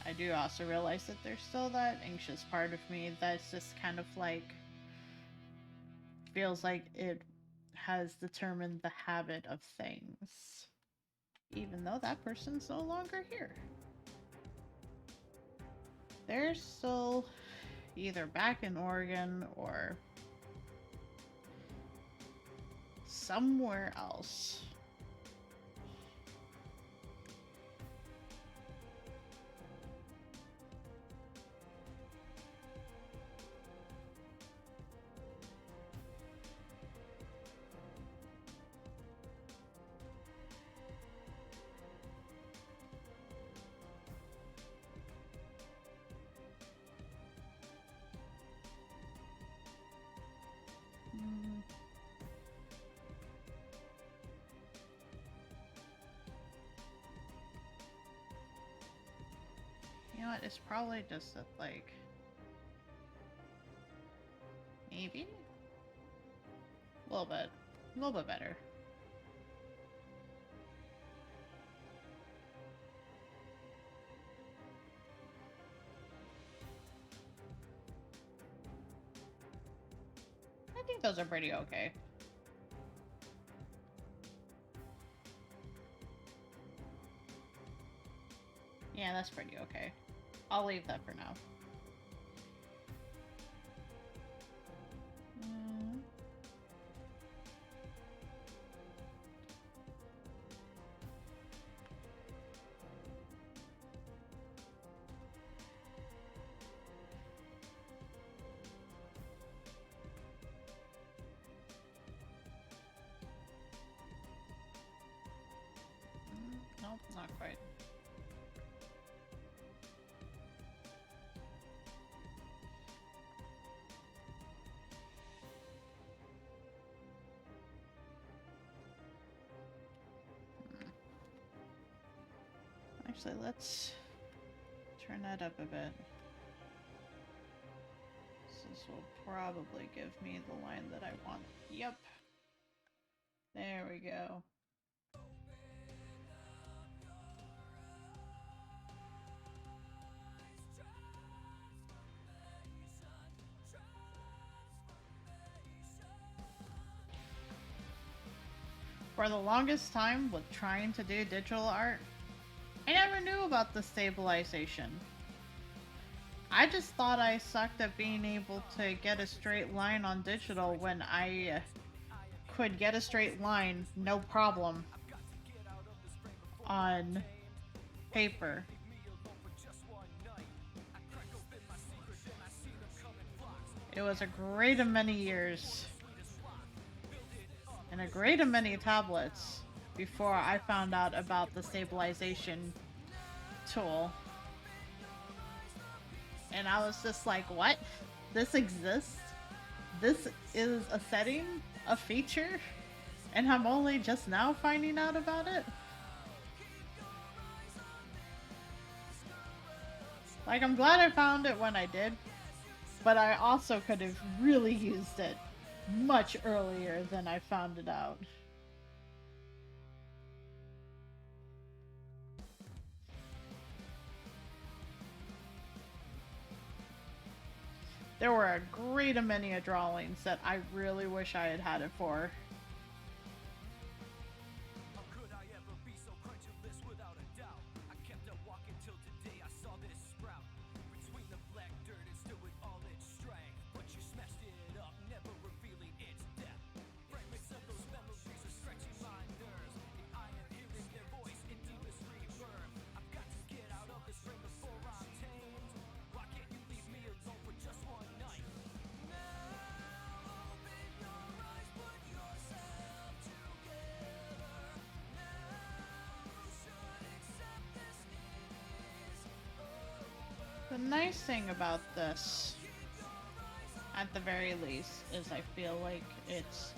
I do also realize that there's still that anxious part of me that's just kind of like feels like it has determined the habit of things, even though that person's no longer here. They're still either back in Oregon or somewhere else. You know what? It's probably just that, like, maybe a little bit better. I think those are pretty okay. Yeah, that's pretty okay. I'll leave that for now. Nope, not quite. Actually, let's turn that up a bit. This will probably give me the line that I want. Yep. There we go. For the longest time, with trying to do digital art, I never knew about the stabilization. I just thought I sucked at being able to get a straight line on digital when I could get a straight line, no problem, on paper. It was a great many years and a great many tablets before I found out about the stabilization tool. And I was just like, what? This exists? This is a setting? A feature? And I'm only just now finding out about it? Like, I'm glad I found it when I did, but I also could have really used it much earlier than I found it out. There were a great many drawings that I really wish I had had it for. How could I ever be so credulous without a doubt? I kept on walking till today I saw this sprout. Between the black dirt it stood with all its strength, but you smashed it up, never revealing its depth. Fragments of those memories are stretching my nerves. I am hearing their voice in deepest reverb. I've got to get out of this frame before I'm tamed. Why can't you leave me alone for just one night? Now open your eyes, put yourself together. Now you should accept this is over. The nice thing about this, at the very least, is I feel like it's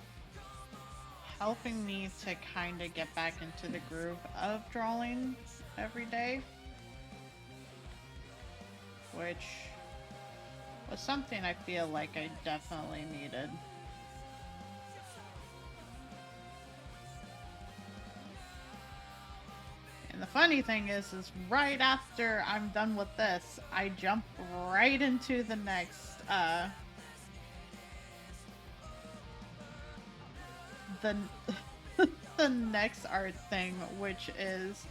helping me to kind of get back into the groove of drawing every day. Which was something I feel like I definitely needed. And the funny thing is right after I'm done with this, I jump right into the next, the, the next art thing, which is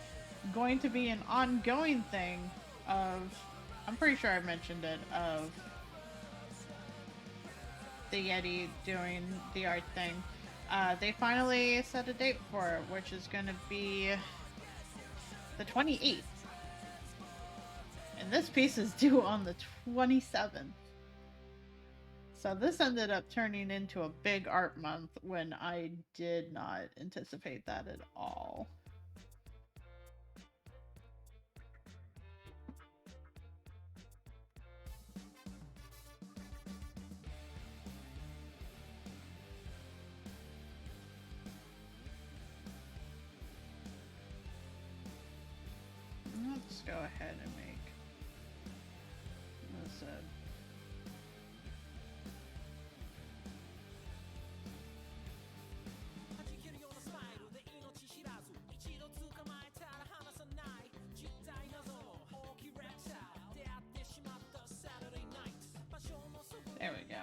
going to be an ongoing thing of, I'm pretty sure I mentioned it, of the Yeti doing the art thing. They finally set a date for it, which is going to be the 28th. And this piece is due on the 27th. So this ended up turning into a big art month when I did not anticipate that at all. Let's go ahead and make this a there we go.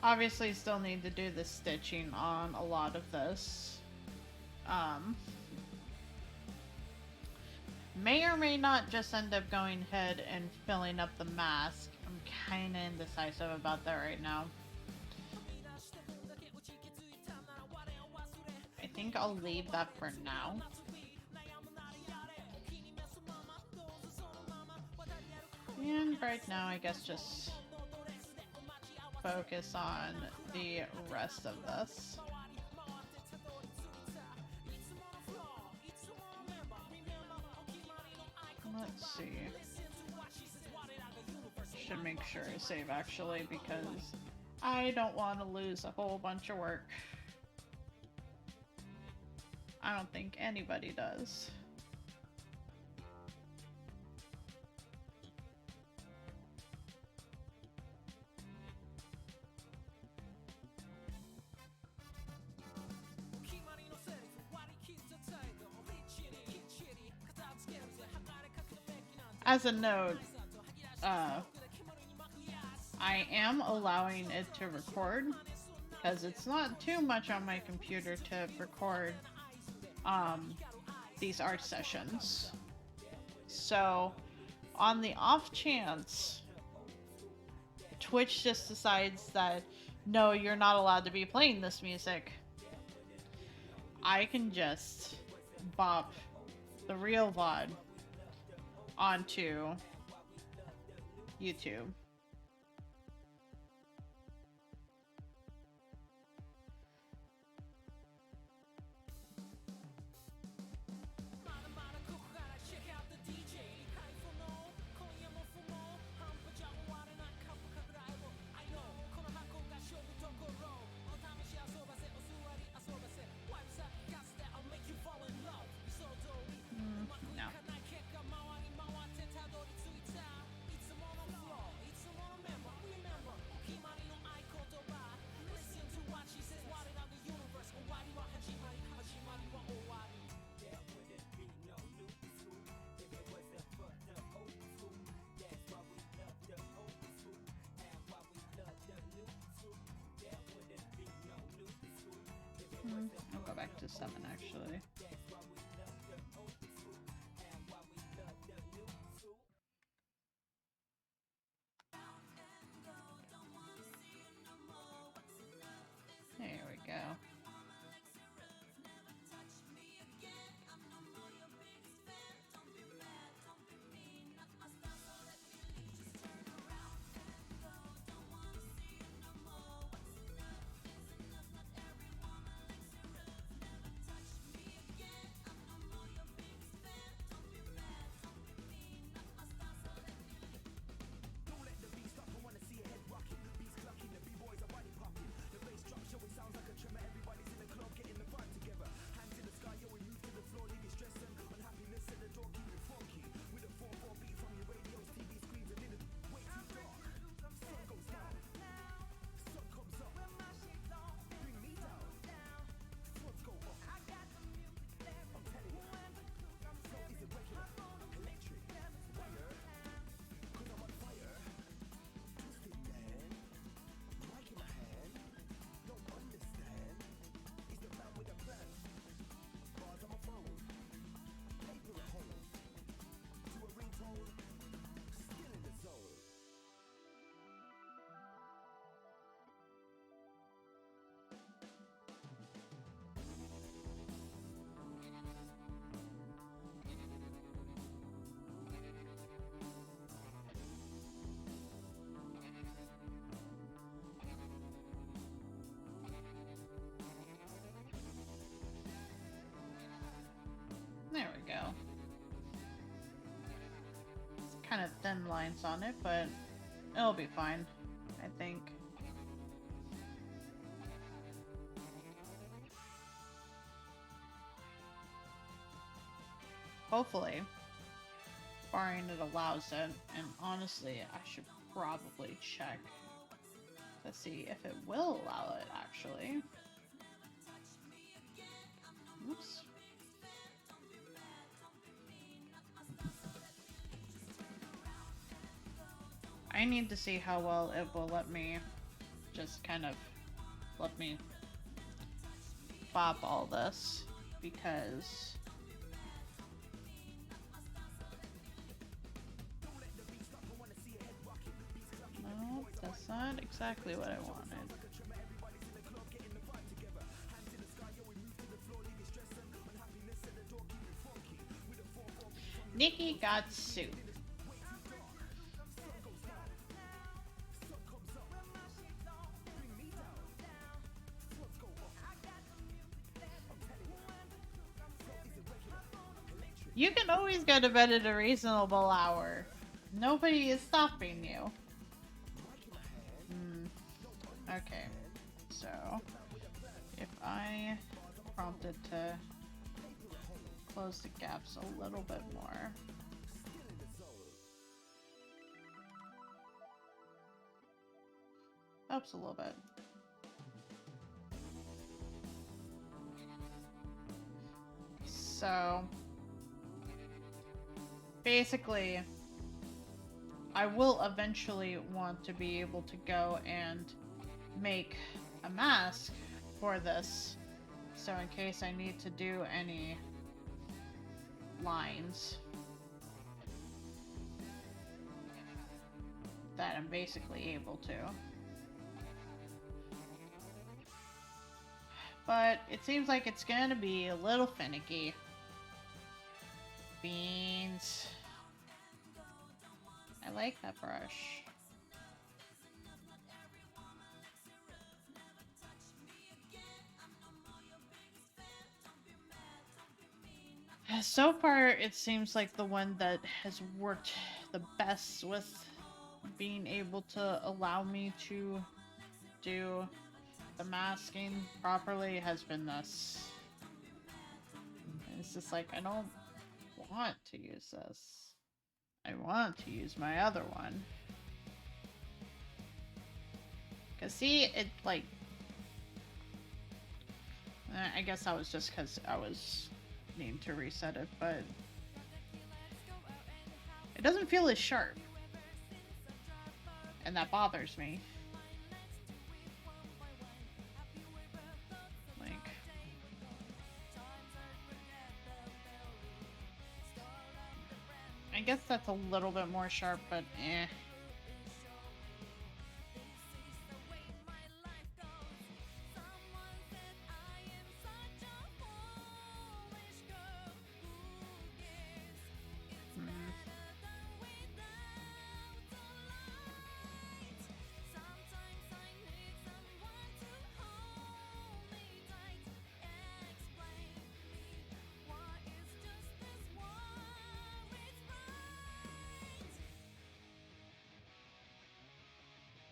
Obviously still need to do the stitching on a lot of this. May or may not just end up going ahead and filling up the mask. I'm kinda indecisive about that right now. I think I'll leave that for now. And right now, I guess just focus on the rest of this. Let's see. Should make sure I save actually, because I don't want to lose a whole bunch of work. I don't think anybody does. As a note, I am allowing it to record because it's not too much on my computer to record these art sessions. So on the off chance Twitch just decides that no, you're not allowed to be playing this music, I can just bop the real VOD onto YouTube. I'll go back to 7 actually. There we go. thin lines on it, but it'll be fine, I think. Hopefully. Barring it allows it. And honestly, I should probably check to see if it will allow it, actually. Oops. I need to see how well it will let me just kind of let me bop all this, because no, that's not exactly what I wanted. Nikki got soup. You can always go to bed at a reasonable hour. Nobody is stopping you. Okay, so if I prompted to close the gaps a little bit more. Helps a little bit. So basically, I will eventually want to be able to go and make a mask for this, so in case I need to do any lines, that I'm basically able to. But it seems like it's gonna be a little finicky. Beans. I like that brush. So far, it seems like the one that has worked the best with being able to allow me to do the masking properly has been this. It's just like, I don't want to use this. I want to use my other one. Cause see, it like... I guess that was just because I was needing to reset it, but... it doesn't feel as sharp. And that bothers me. Like... I guess that's a little bit more sharp, but eh.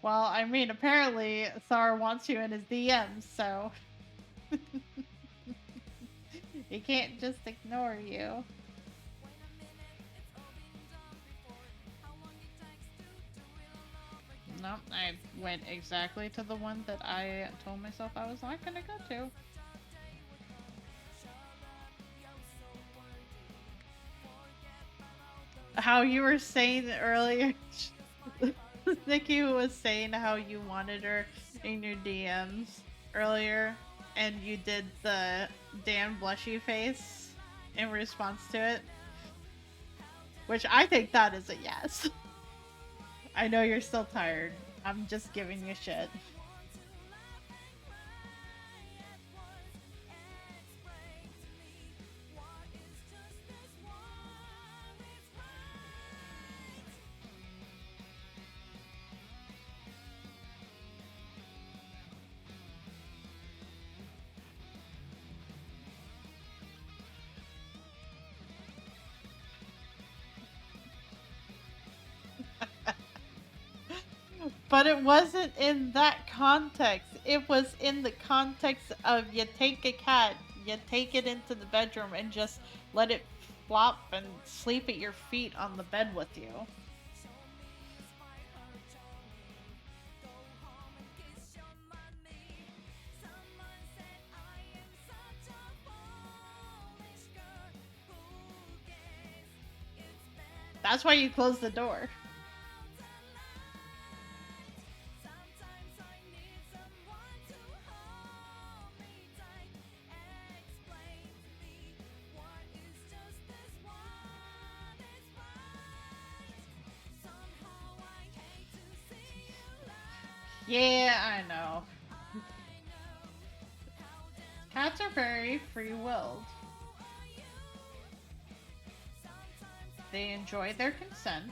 Well, I mean, apparently Thar wants you in his DMs, so... he can't just ignore you. Nope, I went exactly to the one that I told myself I was not gonna go to. How you were saying earlier... Nikki was saying how you wanted her in your DMs earlier, and you did the Dan blushy face in response to it. Which I think that is a yes. I know you're still tired. I'm just giving you shit. But it wasn't in that context. It was in the context of you take a cat, you take it into the bedroom and just let it flop and sleep at your feet on the bed with you. That's why you close the door. Yeah, I know. Cats are very free-willed. They enjoy their consent.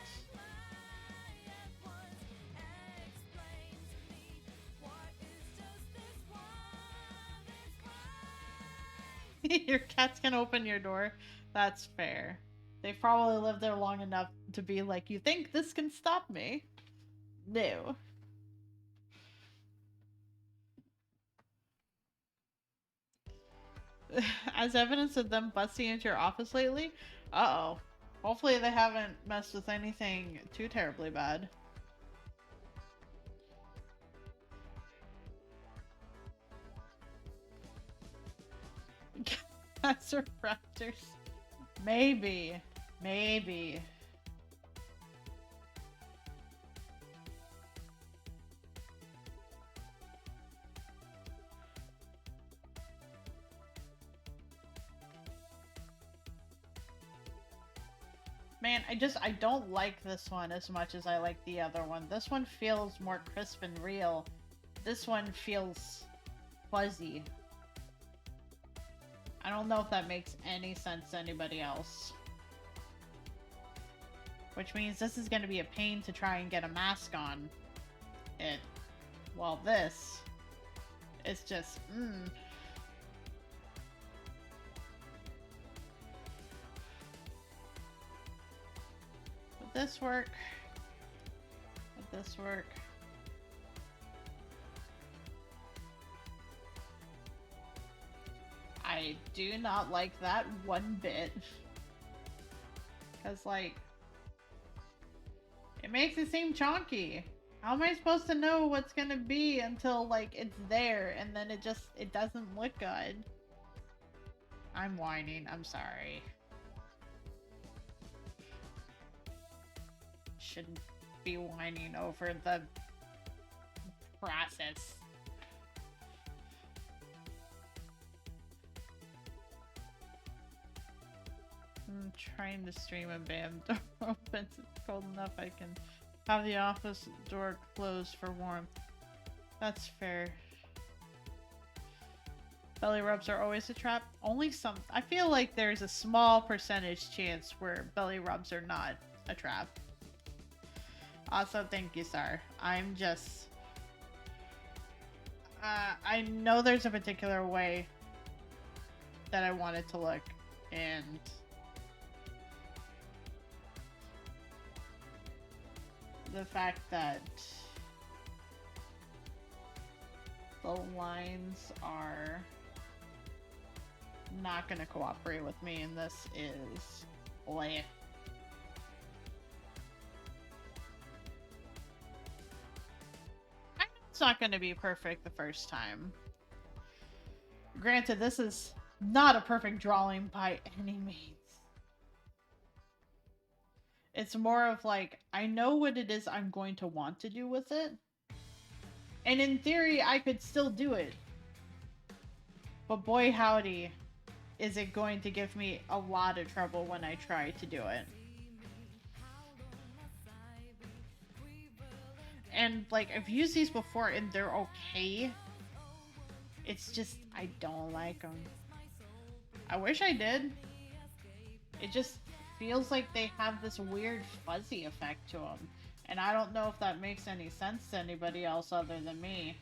Your cats can open your door. That's fair. They've probably lived there long enough to be like, you think this can stop me? No. As evidence of them busting into your office lately? Uh-oh. Hopefully they haven't messed with anything too terribly bad. Cats are raptors. Maybe. Maybe. Man, I don't like this one as much as I like the other one. This one feels more crisp and real. This one feels fuzzy. I don't know if that makes any sense to anybody else. Which means this is going to be a pain to try and get a mask on it. While this is just, Would this work? Would this work? I do not like that one bit. Because, like, it makes it seem chonky. How am I supposed to know what's gonna be until, like, it's there and then it doesn't look good? I'm whining, I'm sorry. Shouldn't be whining over the process. I'm trying to stream and bam, door opens. It's cold enough I can have the office door closed for warmth. That's fair. Belly rubs are always a trap. Only some. I feel like there's a small percentage chance where belly rubs are not a trap. Also, thank you, sir. I'm just... I know there's a particular way that I want it to look, and... the fact that the lines are not going to cooperate with me in this is bleh. It's not going to be perfect the first time. Granted, this is not a perfect drawing by any means. It's more of like, I know what it is I'm going to want to do with it. And in theory, I could still do it. But boy howdy, is it going to give me a lot of trouble when I try to do it. And like, I've used these before and they're okay. It's just, I don't like them. I wish I did. It just feels like they have this weird fuzzy effect to them. And I don't know if that makes any sense to anybody else other than me.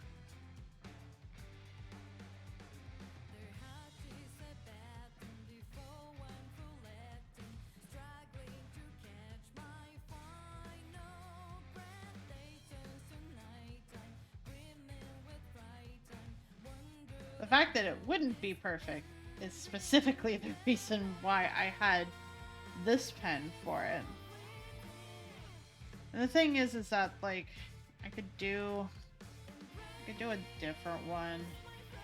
fact that it wouldn't be perfect is specifically the reason why I had this pen for it. And the thing is that like I could do a different one,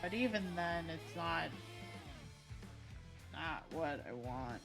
but even then it's not what I want.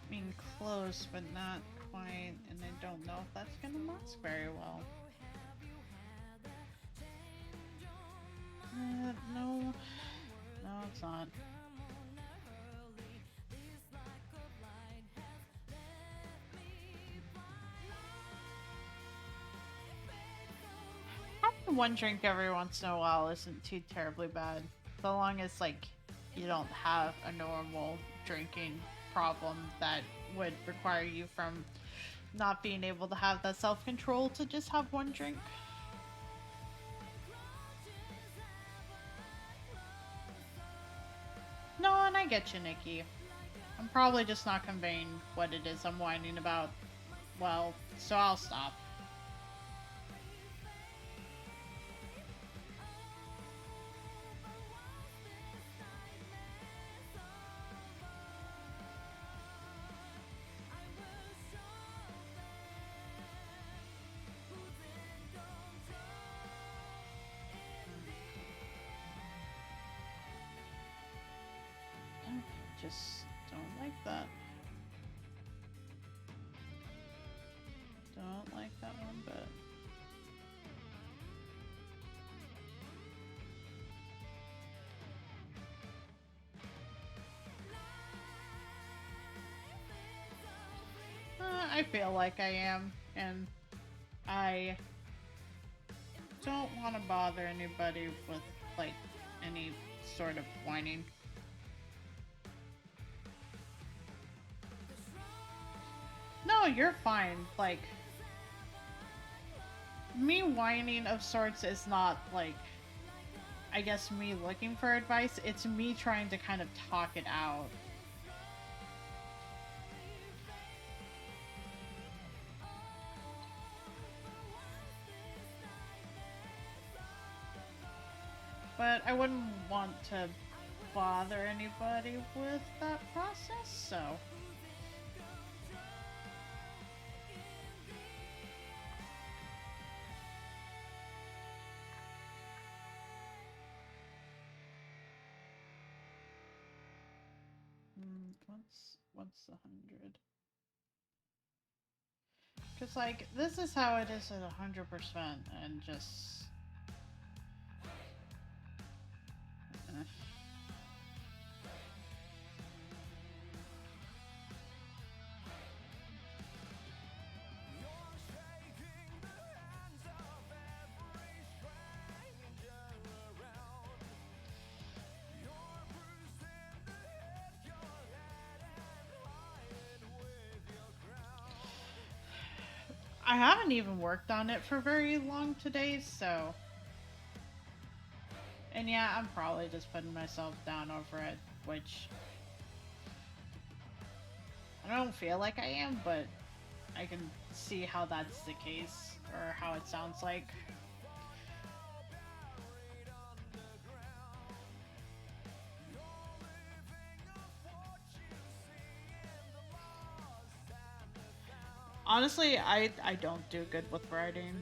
I mean, close, but not quite, and I don't know if that's gonna mask very well. No. No, it's not. Having one drink every once in a while isn't too terribly bad. So long as, like, you don't have a normal drinking problem that would require you from not being able to have that self-control to just have one drink. No, and I get you, Nikki. I'm probably just not conveying what it is I'm whining about. Well, so I'll stop. Just don't like that. Don't like that one bit. I feel like I am, and I don't want to bother anybody with, like, any sort of whining. No, you're fine. Like, me whining of sorts is not, like, I guess me looking for advice. It's me trying to kind of talk it out. But I wouldn't want to bother anybody with that process, so... What's the 100? Because, like, this is how it is at 100%, and just... I haven't even worked on it for very long today, so... And yeah, I'm probably just putting myself down over it, which... I don't feel like I am, but I can see how that's the case, or how it sounds like. Honestly, I don't do good with writing.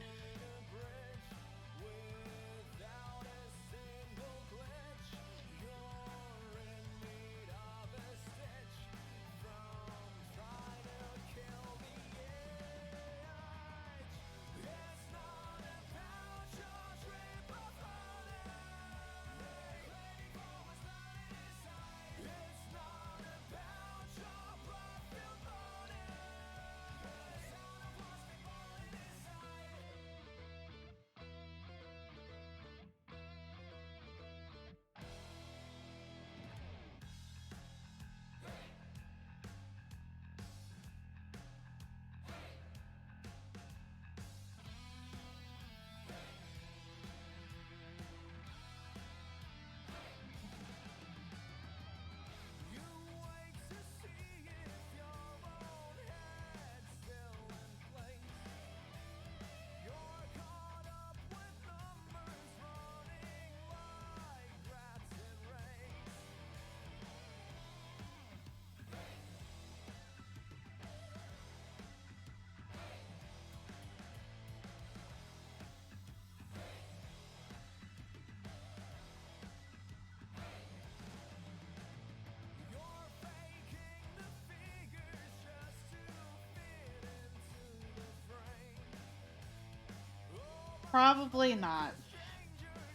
Probably not.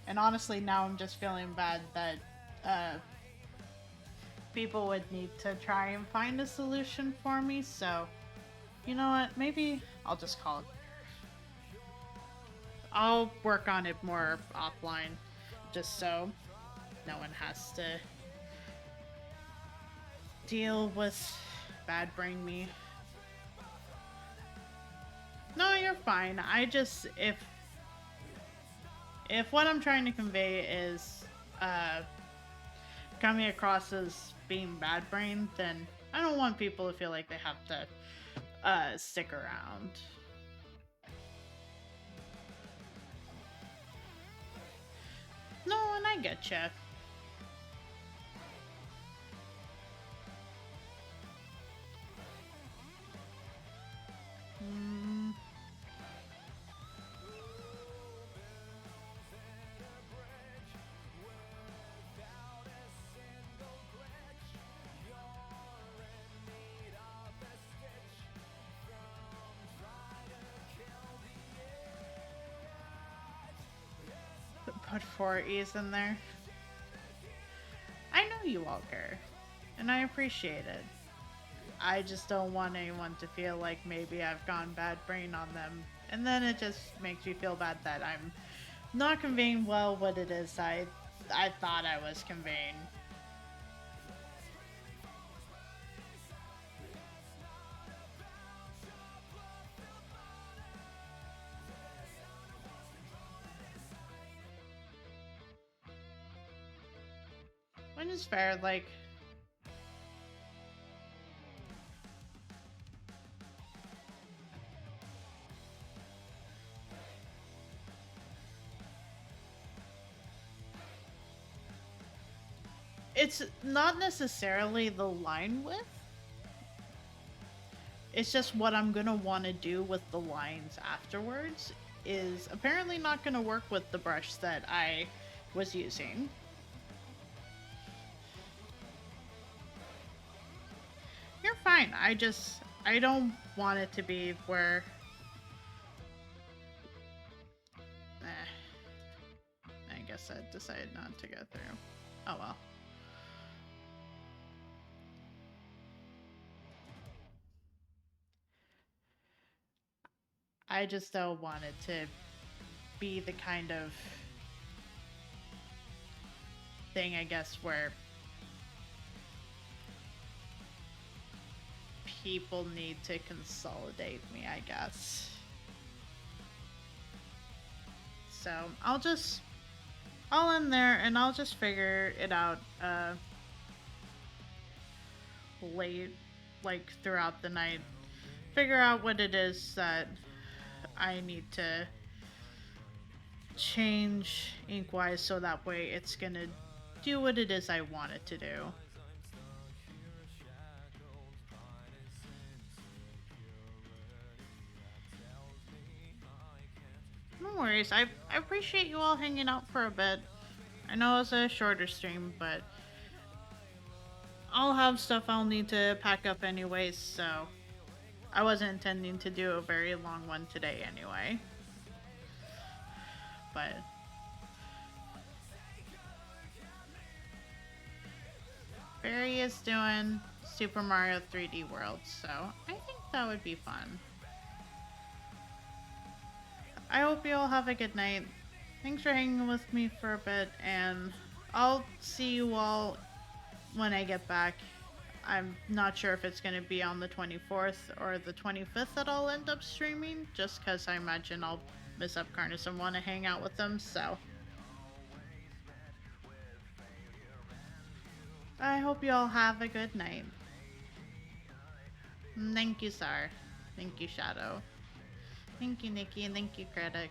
And honestly, now I'm just feeling bad that people would need to try and find a solution for me. So, you know what? Maybe I'll just call it. I'll work on it more offline, just so no one has to deal with bad brain me. No, you're fine. I just if what I'm trying to convey is coming across as being bad brain, then I don't want people to feel like they have to stick around. No, and I get you. Mm. Put 4 E's in there. I know you all care, and I appreciate it. I just don't want anyone to feel like maybe I've gone bad brain on them, and then it just makes me feel bad that I'm not conveying well what it is I thought I was conveying. When is fair, like it's not necessarily the line width. It's just what I'm gonna want to do with the lines afterwards is apparently not gonna work with the brush that I was using. You're fine. I don't want it to be where I guess I decided not to go through. Oh well. I just don't want it to be the kind of thing, I guess, where people need to consolidate me, I guess. So I'll end there and I'll just figure it out late, like throughout the night. Figure out what it is that I need to change ink-wise so that way it's gonna do what it is I want it to do. No worries. I appreciate you all hanging out for a bit. I know it's a shorter stream, but I'll have stuff I'll need to pack up anyways, so I wasn't intending to do a very long one today anyway. But Barry is doing Super Mario 3D World, so I think that would be fun. I hope you all have a good night. Thanks for hanging with me for a bit, and I'll see you all when I get back. I'm not sure if it's going to be on the 24th or the 25th that I'll end up streaming, just because I imagine I'll miss up Carnus and want to hang out with them, so. I hope you all have a good night. Thank you, Sar. Thank you, Shadow. Thank you, Nikki, and thank you, Critic.